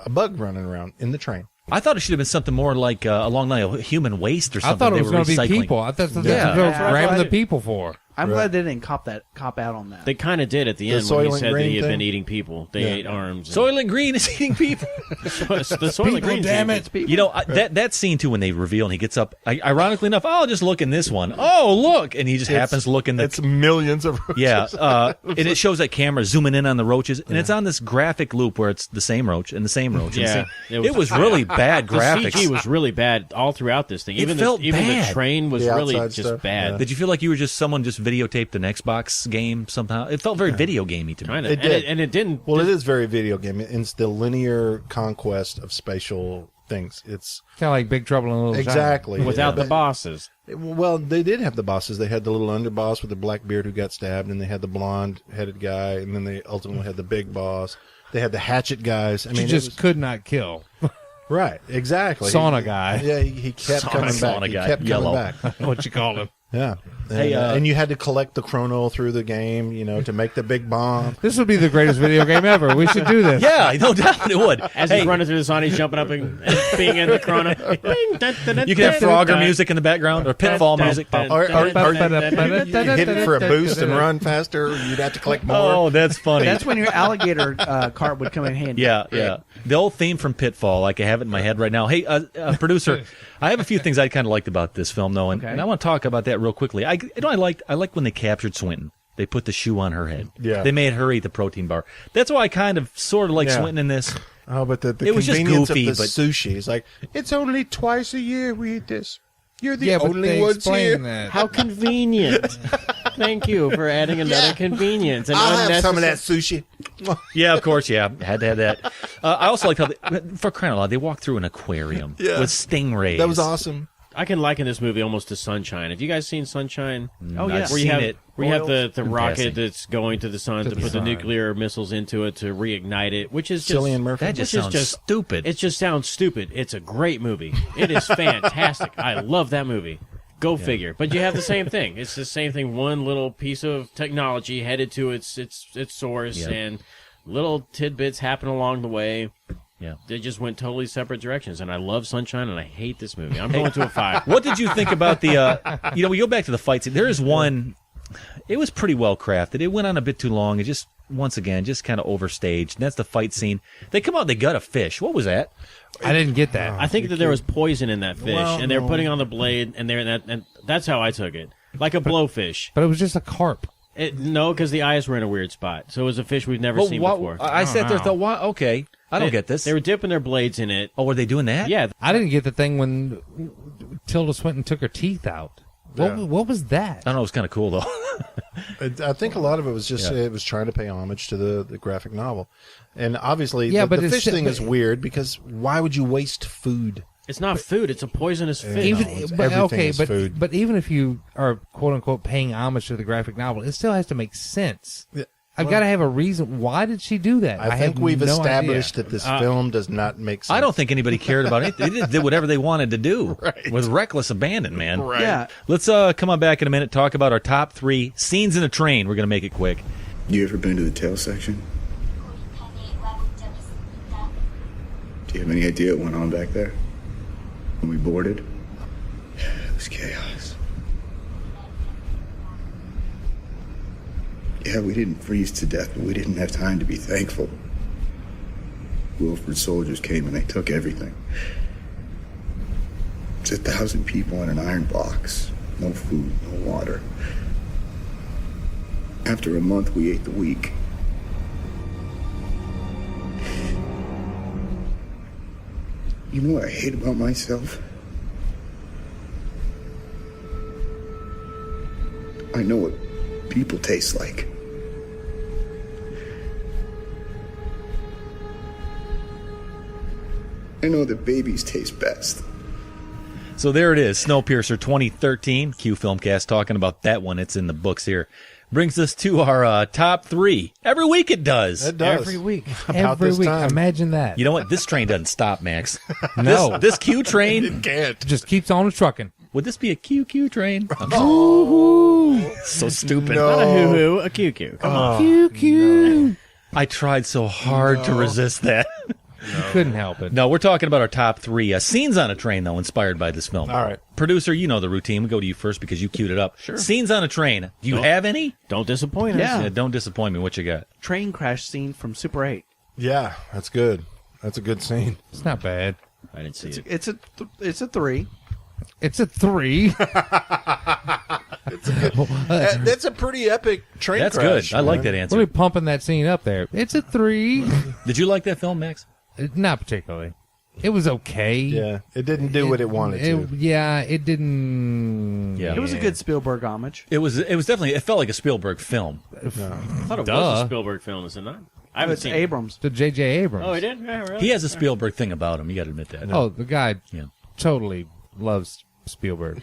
a bug running around in the train. I thought it should have been something more like along the line of human waste or something. I thought it was going to be people. I thought that's what they were grabbing the people for. I'm glad they didn't cop out on that. They kind of did at the end when he said that he had been eating people. They ate arms. Soylent Green is eating people. The Soylent Green, damn it! You know that scene too when they reveal and he gets up. Ironically enough, I'll just look in this one. Oh look, and he just happens to look in the. It's millions of roaches. Yeah, and it shows that camera zooming in on the roaches, and it's on this graphic loop where it's the same roach and the same roach. Yeah, it was really bad graphics. The CG was really bad all throughout this thing. Even the train was really just bad. Yeah. Did you feel like you were someone just videotaped an Xbox game somehow? It felt very video gamey to me. Kinda. It did. And it didn't. Well, it is very video game. It's the linear conquest of spatial things. It's kind of like Big Trouble in Little China. Exactly. Without the bosses. Well, they did have the bosses. They had the little underboss with the black beard who got stabbed, and they had the blonde-headed guy, and then they ultimately had the big boss. They had the hatchet guys. I mean, you just could not kill. Right, exactly. Sauna guy. Yeah, he kept coming back. He kept coming back. What you call him? Yeah. And you had to collect the chrono through the game, you know, to make the big bomb. This would be the greatest video game ever. We should do this. Yeah, no doubt it would. As he's running through the sauna, he's jumping up and being in the chrono. You can have Frogger music in the background or Pitfall music. Or you hit it for a boost and run faster. You'd have to collect more. Oh, that's funny. That's when your alligator cart would come in handy. Yeah. The old theme from Pitfall, like I have it in my head right now. Hey, producer, I have a few things I kind of liked about this film, though, and I want to talk about that real quickly. I like when they captured Swinton. They put the shoe on her head. Yeah. They made her eat the protein bar. That's why I kind of sort of like Swinton in this. Oh, but the it was just convenience goofy, of the sushi is like, it's only twice a year we eat this. You're the but only they ones explain here. that. How convenient. Thank you for adding another convenience. I'll have some of that sushi. Yeah, of course, yeah. Had to have that. I also like how, for crying out loud, they walked through an aquarium with stingrays. That was awesome. I can liken this movie almost to Sunshine. Have you guys seen Sunshine? Oh, yeah. Where you have it. Where you have the rocket passing. that's going to the sun to put the nuclear missiles into it to reignite it, which is Cillian Murphy. That just sounds stupid. It just sounds stupid. It's a great movie. It is fantastic. I love that movie. Go figure. But you have the same thing. It's the same thing. One little piece of technology headed to its source, and little tidbits happen along the way. Yeah, they just went totally separate directions, and I love Sunshine, and I hate this movie. I'm going to a 5. What did you think about the? We go back to the fight scene. There is one. It was pretty well crafted. It went on a bit too long. once again, just kind of overstaged. And that's the fight scene. They come out, they gut a fish. What was that? I didn't get that. I think that there was poison in that fish, Well, and they were no. putting on the blade, and that's how I took it, like a blowfish. But it was just a carp. No, because the eyes were in a weird spot, so it was a fish we've never seen before. I sat there and thought, why? Okay, I don't get this. They were dipping their blades in it. Oh, were they doing that? Yeah, I didn't get the thing when Tilda Swinton took her teeth out. What was that? I don't know. It was kind of cool, though. I think a lot of it was just it was trying to pay homage to the graphic novel, and obviously the fish thing is weird because why would you waste food? it's not food; it's a poisonous fish. But even if you are quote unquote paying homage to the graphic novel, it still has to make sense. Yeah. I've got to have a reason. Why did she do that? I think we've no established idea. that this film does not make sense. I don't think anybody cared about it. They just did whatever they wanted to do Right. with reckless abandon, man. Right. Yeah. Let's come on back in a minute, talk about our top 3 scenes in a train. We're going to make it quick. You ever been to the tail section? Do you have any idea what went on back there? When we boarded? It was chaos. Yeah, we didn't freeze to death, but we didn't have time to be thankful. Wilford soldiers came and they took everything. It's 1,000 people in an iron box. No food, no water. After a month, we ate the week. You know what I hate about myself? I know what people taste like. I know that babies taste best. So there it is, Snowpiercer 2013. Q Filmcast talking about that one. It's in the books here. Brings us to our top 3. Every week it does. It does. Every week. About Every this week. time. Imagine that. You know what? This train doesn't stop, Max. No. This Q train, It can't. just keeps on trucking. would this be a QQ train? So stupid. Not a hoo-hoo, a QQ. Come on. QQ. I tried so hard to resist that. Couldn't help it. No, we're talking about our top 3 scenes on a train, though, inspired by this film. All right. Producer, you know the routine. We go to you first because you queued it up. Sure. Scenes on a train. Do you have any? Don't disappoint us. Yeah. Don't disappoint me. What you got? Train crash scene from Super 8. Yeah, that's good. That's a good scene. It's not bad. I didn't see it. It's a 3. It's a 3. That's a pretty epic train That's crash. good. I like man. that answer. Really pumping that scene up there. It's a 3. Did you like that film, Max? Not particularly. It was okay. Yeah, it didn't do what it wanted to. Yeah, it didn't. Yeah. It was a good Spielberg homage. It was definitely, it felt like a Spielberg film. I thought it was Duh. a Spielberg film, is it not? I haven't It's seen it. Abrams. To J.J. Abrams. Oh, he did? Yeah, really? He has a Spielberg thing about him. You got to admit that. Oh, the guy Yeah. totally loves Spielberg.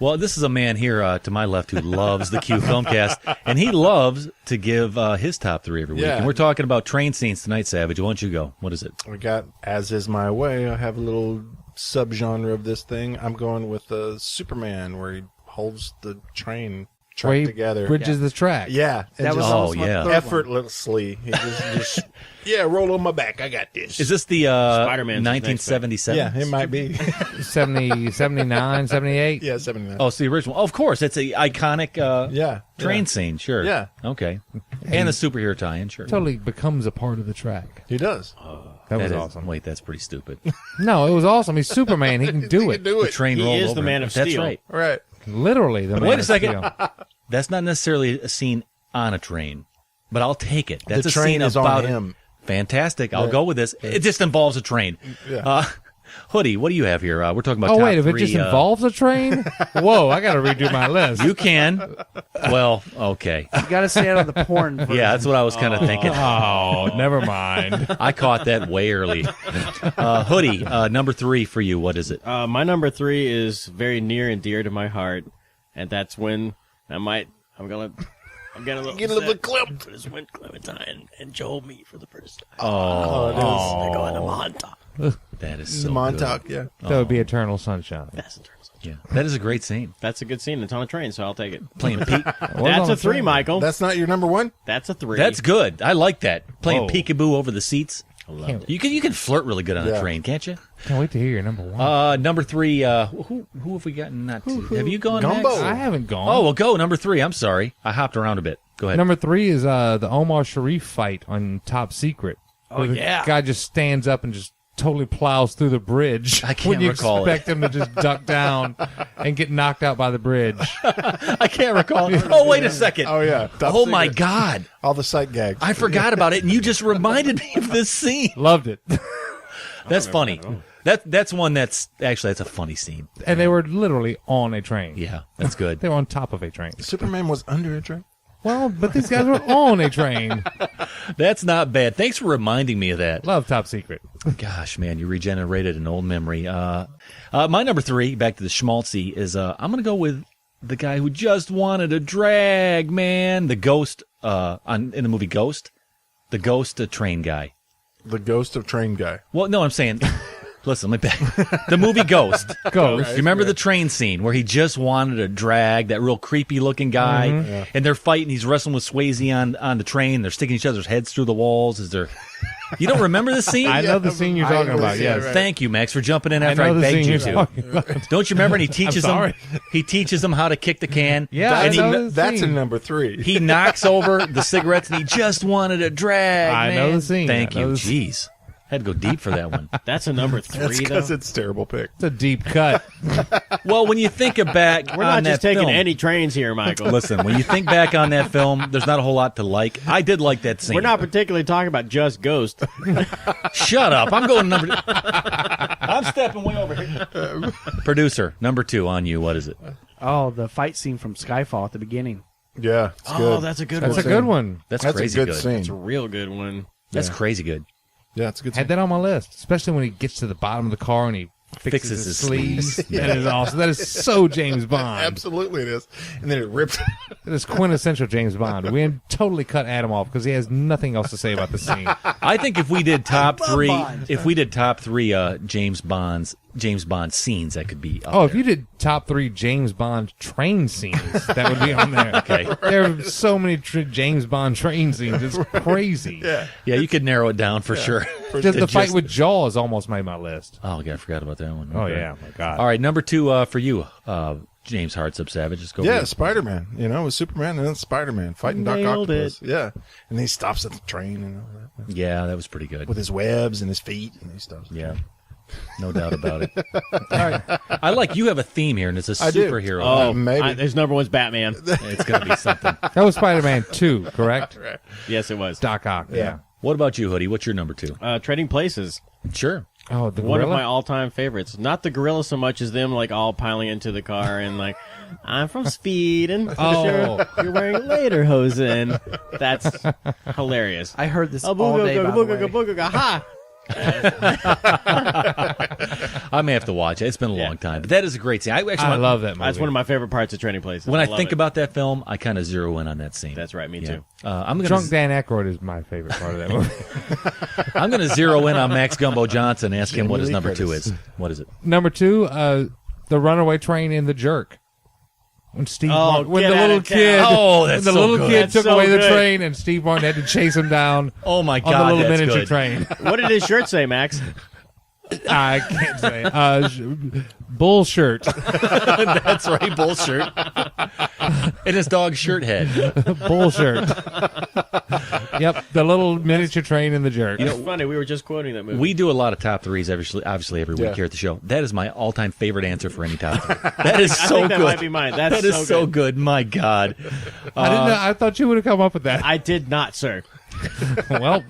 Well, this is a man here to my left who loves the Q Filmcast, and he loves to give his top 3 every week. Yeah. And we're talking about train scenes tonight, Savage. Why don't you go? What is it? We got As Is My Way. I have a little subgenre of this thing. I'm going with Superman, where he holds the train track Where he together. bridges the track. Yeah. and That was just almost my third one. effortlessly. He just roll on my back. I got this. Is this the Spider-Man's his next 1977? Yeah, it might be. 70, 79, 78. Yeah, 79. Oh, it's the original. Oh, of course. It's a iconic yeah. train scene. Sure. Yeah. Okay. And the superhero tie-in. Sure. Totally becomes a part of the track. He does. That was That is- awesome. Wait, that's pretty stupid. No, it was awesome. He's Superman. He can do He it. can do The it. train He rolled is over the Man him. of That's Steel. right. Right. Literally, the man Wait a of second. Steel. That's not necessarily a scene on a train, but I'll take it. That's The a train scene is about on him. Fantastic. I'll go with this. It just involves a train. Yeah. Hoodie, what do you have here? We're talking about Oh, top wait, if 3, it just involves a train? Whoa, I got to redo my list. You can. Well, okay. You got to stay out of the porn. version. Yeah, that's what I was kind of thinking. Oh, never mind. I caught that way early. Hoodie, number 3 for you. What is it? My number 3 is very near and dear to my heart, and that's when I'm getting a little Get a little clip. It's when Clementine and Joel meet for the first time. Oh, it is. They go into Montauk. That is so Montauk, yeah. That would be Eternal Sunshine. That's interesting. good. Yeah, that is a great scene. That's a good scene. It's on a train, so I'll take it. Playing Pete. That's a 3, Michael. That's not your number 1? That's a 3. That's good. I like that. Playing Whoa. peekaboo over the seats. I love it. You can flirt really good on a train, can't you? Can't wait to hear your number one. Number 3. Who have we gotten? Not to? Have you gone Gumbo. next? I haven't gone. Oh, well, go number 3. I'm sorry, I hopped around a bit. Go ahead. Number 3 is the Omar Sharif fight on Top Secret. Oh, where the yeah. guy just stands up and just totally plows through the bridge. I can't when you recall it. expect him to just duck down and get knocked out by the bridge. I can't recall. Oh, wait a second. Oh, yeah. Top Oh, my secret. God. All the sight gags. I forgot about it, and you just reminded me of this scene. Loved it. That's funny. That's one that's a funny scene. And they were literally on a train. Yeah, that's good. They were on top of a train. Superman was under a train. Well, but these guys were on a train. That's not bad. Thanks for reminding me of that. Love Top Secret. Gosh, man, you regenerated an old memory. My number 3, back to the schmaltzy, is I'm going to go with the guy who just wanted a drag, man. The ghost in the movie Ghost. The ghost train guy. The ghost of train guy. Well, no, I'm saying... Listen, let me back. The movie Ghost. Ghost. You remember the train scene where he just wanted to drag that real creepy looking guy, and they're fighting. He's wrestling with Swayze on the train. They're sticking each other's heads through the walls. You don't remember the scene? I know the scene you're talking about. Yes. Right. Thank you, Max, for jumping in after I know the begged scene you you're to. talking about. Don't you remember? And he teaches I'm them. sorry. He teaches them how to kick the can. Yeah, and I know the That's scene. in number 3. he knocks over the cigarettes, and he just wanted to drag. I know man. the scene. Thank I know you. the scene. Jeez, had to go deep for that one. That's a number 3, That's because though. it's a terrible pick. It's a deep cut. Well, when you think back, We're on not just that taking film, any trains here, Michael. Listen, when you think back on that film, there's not a whole lot to like. I did like that scene. We're not particularly talking about just Ghost. Shut up. I'm going number... I'm stepping way over here. Producer, number 2 on you. What is it? Oh, the fight scene from Skyfall at the beginning. Yeah, it's Oh, good. that's a good That's one. a good one. That's That's crazy a good scene. It's a real good one. That's crazy good. Yeah, it's a good Had scene. that on my list, especially when he gets to the bottom of the car and he fixes his sleeves. That is awesome. That is so James Bond. Absolutely it is. And then it ripped. That is quintessential James Bond. We totally cut Adam off because he has nothing else to say about the scene. I think if we did top love 3, Bond. if we did top 3 James Bond scenes, that could be up Oh, if there. you did top 3 James Bond train scenes, that would be on there. Okay. There are so many James Bond train scenes. It's crazy. Yeah. Yeah, you could narrow it down for sure. Just the It fight with Jaws almost made my list. Oh, God, I forgot about that one. Oh, Okay. yeah. My God. All right, number 2 for you, James Hartsub Savage. Just go. Yeah, with it. Spider-Man. You know, it was Superman and then Spider-Man fighting Doc Nailed Octopus. Yeah. And he stops at the train and all that. Yeah, that was pretty good. With his webs and his feet and he stops. Yeah. No doubt about it. All right. I like you have a theme here, and it's a I do. superhero. Oh, maybe. his number 1's Batman. It's going to be something. That was Spider-Man 2, correct? Yes, it was. Doc Ock, yeah. What about you, Hoodie? What's your number 2? Trading Places. Sure. Oh, the One of gorilla? my all-time favorites. Not the gorilla so much as them like all piling into the car and like, I'm from Speed and Oh. sure, you're wearing lederhosen. That's hilarious. I heard this Oh, all day, by the way. booga, ha! I may have to watch it. It's been a long time. But that is a great scene. I love that movie. That's one of my favorite parts of Trading Places. When I love think it. about that film, I kind of zero in on that scene. That's right, me too. I'm going Drunk Dan Aykroyd is my favorite part of that movie. I'm going to zero in on Max Gumbo Johnson and ask him what his Jamie Lee number 2 Curtis. is. What is it? Number 2, the runaway train in The Jerk. When Steve Oh, Martin, when get the out little of town. kid, Oh, that's when the so little good. kid That's took so away the good. train, and Steve Martin had to chase him down Oh, my on God, the little that's miniature good. train. What did his shirt say, Max? I can't say. Bull shirt. That's right, bull shirt. And his dog's shirt head. Bull shirt. Yep, the little miniature train in The Jerk. It's funny. We were just quoting that movie. We do a lot of top 3s, obviously every week Yeah. here at the show. That is my all-time favorite answer for any top 3. That is I so think that good. might be mine. That's That is so so good. good. My God. I didn't know. I thought you would have come up with that. I did not, sir. Well,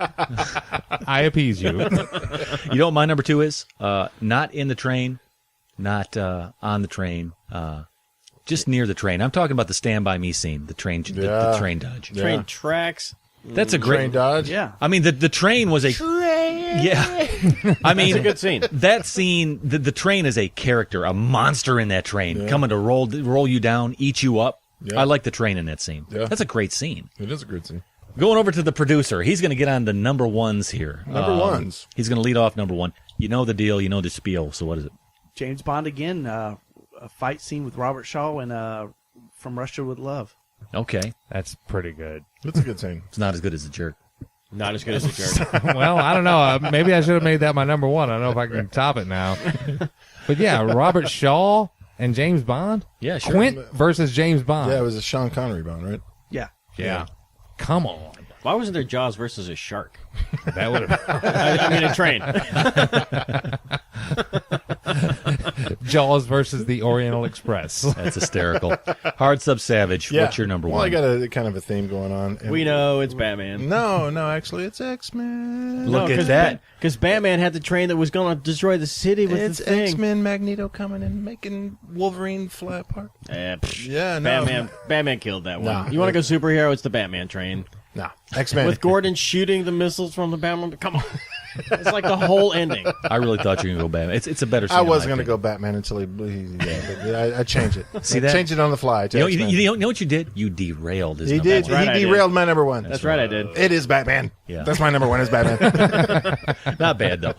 I appease you. You know what my number 2 is? Not in the train, not on the train, just near the train. I'm talking about the Stand By Me scene, the train dodge. Yeah. Train tracks. That's a great Train dodge. Yeah. I mean, the train was a yeah. I mean, It's a good scene. That scene, the train is a character, a monster in that train, coming to roll you down, eat you up. Yeah. I like the train in that scene. Yeah. That's a great scene. It is a good scene. Going over to the producer, he's going to get on the number 1s here. Number ones. He's going to lead off number 1. You know the deal. You know the spiel. So what is it? James Bond again, a fight scene with Robert Shaw and From Russia with Love. Okay. That's pretty good. It's a good scene. It's not as good as The Jerk. Not as good as the jerk. Well, I don't know. Maybe I should have made that my number one. I don't know if I can top it now. But yeah, Robert Shaw and James Bond. Yeah, sure. Quint versus James Bond. Yeah, it was a Sean Connery Bond, right? Yeah. Come on. Why wasn't there Jaws versus a shark? That would have. I mean, a train. Jaws versus the Oriental Express. That's hysterical. Hard Sub Savage. Yeah. What's your number Well, one? I got a kind of a theme going on. And We know it's Batman. No, actually, it's X-Men. Look at that. Because Batman had the train that was going to destroy the city with It's the thing. X-Men Magneto coming and making Wolverine fly apart. Yeah, no. Batman killed that one. No. You want to go superhero? It's the Batman train. No, X-Men. With Gordon shooting the missiles from the Batman. Come on. It's like the whole ending. I really thought you were going to go Batman. It's a better scene. I was going to go Batman until he I changed it. See I that? changed it on the fly. To You X-Men. know what you did? You derailed his He number did. one. right, I He did. derailed my number one. That's right, I did. It is Batman. Yeah. That's my number one. Is Batman. Not bad, though.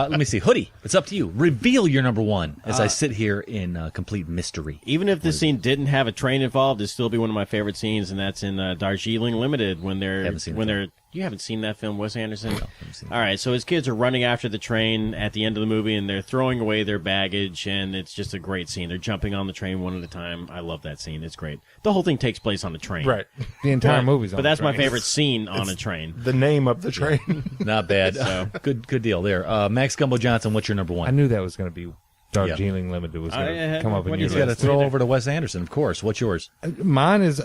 Let me see. Hoodie, it's up to you. Reveal your number one as I sit here in complete mystery. Even if this scene didn't have a train involved, it'd still be one of my favorite scenes, and that's in Darjeeling Limited when Haven't seen the you haven't seen that film, Wes Anderson? No, haven't seen All right, so his kids are running after the train at the end of the movie, and they're throwing away their baggage, and it's just a great scene. They're jumping on the train one at a time. I love that scene. It's great. The whole thing takes place on the train. Right. The entire movie's on But that's the my train. favorite scene on a train. The name of the train. Not bad. So- Good deal there. Max Gumbo Johnson, what's your number I one? knew that was going to be Darjeeling Limited was going to come up in what your do You got to list. throw over to Wes Anderson, of course. What's yours? Mine is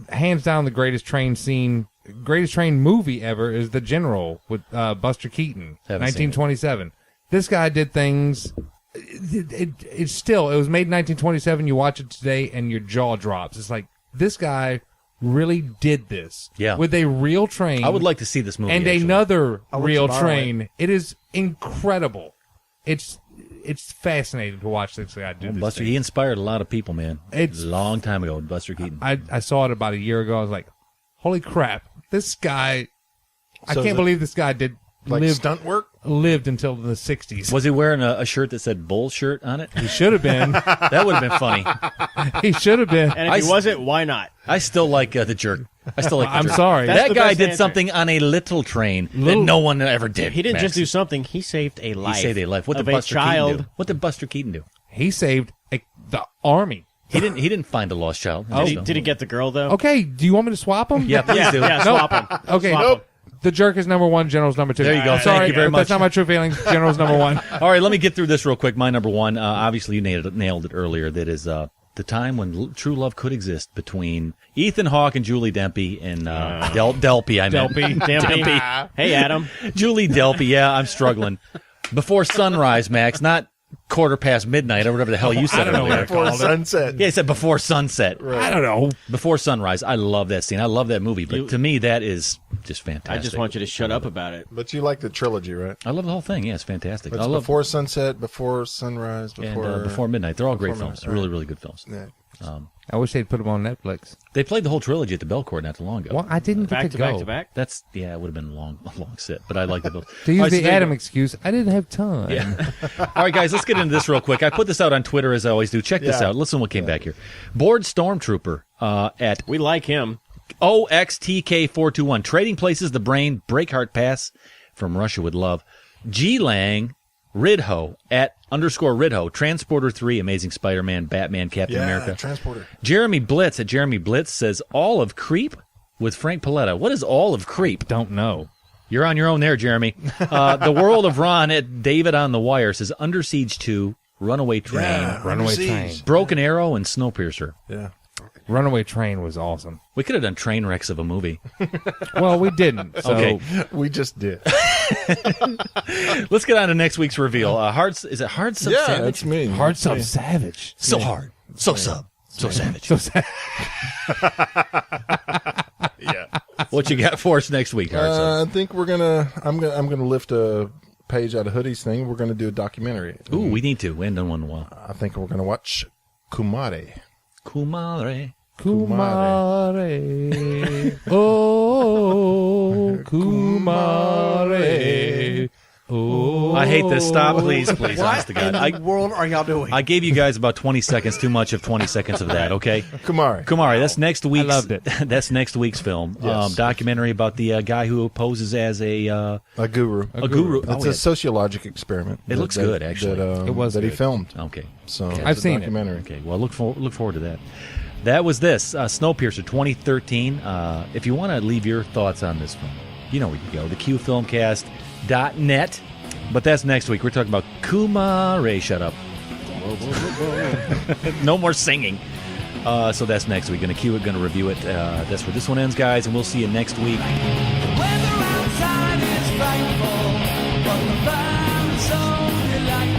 hands down the greatest train scene, greatest train movie ever is The General with Buster Keaton, Haven't seen it. 1927. This guy did things. It was made in 1927. You watch it today and your jaw drops. It's like this guy really did this. Yeah. With a real train. I would like to see this movie. and actually. another I'll let real you borrow train. It is incredible. It's fascinating to watch this guy do this. Buster, thing. he inspired a lot of people, man. It's- a long time ago, Buster Keaton. I saw it about a year ago. I was like, holy crap, this guy! I So can't believe this guy did Like stunt work? lived until the 60s. Was he wearing a shirt that said "bull shirt" on it? He should have been. That would have been funny. He should have been. And if he wasn't, why not? I still like the jerk. I still like the I'm jerk. sorry. That's That the guy best did answer. something on a little train that no one ever did. He didn't Max. just do something. He saved a life. He saved a life. What of did a Buster child. Keaton do? What did Buster Keaton do? He saved the army. He didn't find a lost child. Did he get the girl, though? Okay, do you want me to swap them? Yeah, please do. Yeah, Nope. swap him. Okay. Swap him. The jerk is number one. General's number two. There you go. Thank Sorry, you very but much. That's not my true feelings. General's number one. All right, let me get through this real quick. My number one, obviously you nailed it earlier. That is the time when true love could exist between Ethan Hawke and Julie Delpy and Delpy. I meant Delpy. Hey, Adam. Julie Delpy. Yeah, I'm struggling. Before sunrise, Max, not quarter past midnight or whatever the hell you said I don't know earlier. what I called it. Sunset. Yeah, he said before sunset. I don't know. Before sunrise. I love that scene. I love that movie. But to me, that is just fantastic. I just want you to shut up about it. But you like the trilogy, right? I love the whole thing. Yeah, it's fantastic. It's I love Before Sunset, Before Sunrise, Before Midnight. They're all great Before films. Midnight, Really, really good films. Yeah. I wish they'd put them on Netflix. They played the whole trilogy at the Belcourt not too long ago. Well, I didn't get Back to to go. back to back. It would have been a long sit, but I like the bill. To use All right, so the there you Adam go. excuse, I didn't have time. Yeah. All right, guys, let's get into this real quick. I put this out on Twitter as I always do. Check this Yeah. out. Listen what came back here. Board Stormtrooper at We like him. OXTK421. Trading Places, The Brain, Breakheart Pass from Russia with Love. G Lang Ridho at _Ridho. Transporter 3, Amazing Spider-Man, Batman, Captain America. Transporter. Jeremy Blitz at Jeremy Blitz says All of Creep with Frank Paletta. What is All of Creep? Don't know. You're on your own there, Jeremy. The World of Ron at David on the Wire says Under Siege 2, Runaway Train, Runaway Siege. Train. Broken Arrow, and Snowpiercer. Yeah. Runaway Train was awesome. We could have done train wrecks of a movie. Well, we didn't. So Okay. We just did. Let's get on to next week's reveal. Is it Hard Sub Yeah, Savage? that's me. Hard Sub Savage. So hard. So sub. So savage. So sad. Yeah. What you got for us next week, Hard Sub? I think I'm gonna lift a page out of Hoodie's thing. We're gonna do a documentary. Ooh, we need to. We haven't done one in a while. I think we're gonna watch Kumare. Kumare. Kumare. Oh, Kumare. Ooh. I hate this. Stop, please, please. Honest to What God. in the world are y'all doing? I gave you guys about 20 seconds too much of 20 seconds of that, okay? Kumari, that's next week's. I loved it. That's next week's film. Yes. Documentary about the guy who poses as a guru. A guru. It's a sociologic experiment. It looks good, actually. It was that he good. filmed. Okay. So I've seen it. documentary. Okay, well, look forward to that. That was this Snowpiercer 2013. If you want to leave your thoughts on this film, you know where you go, theqfilmcast.net. But that's next week. We're talking about Kumare. Shut up. No more singing. So that's next week. Going to review it. That's where this one ends, guys, and we'll see you next week. Weather outside is frightful, but the fun is only like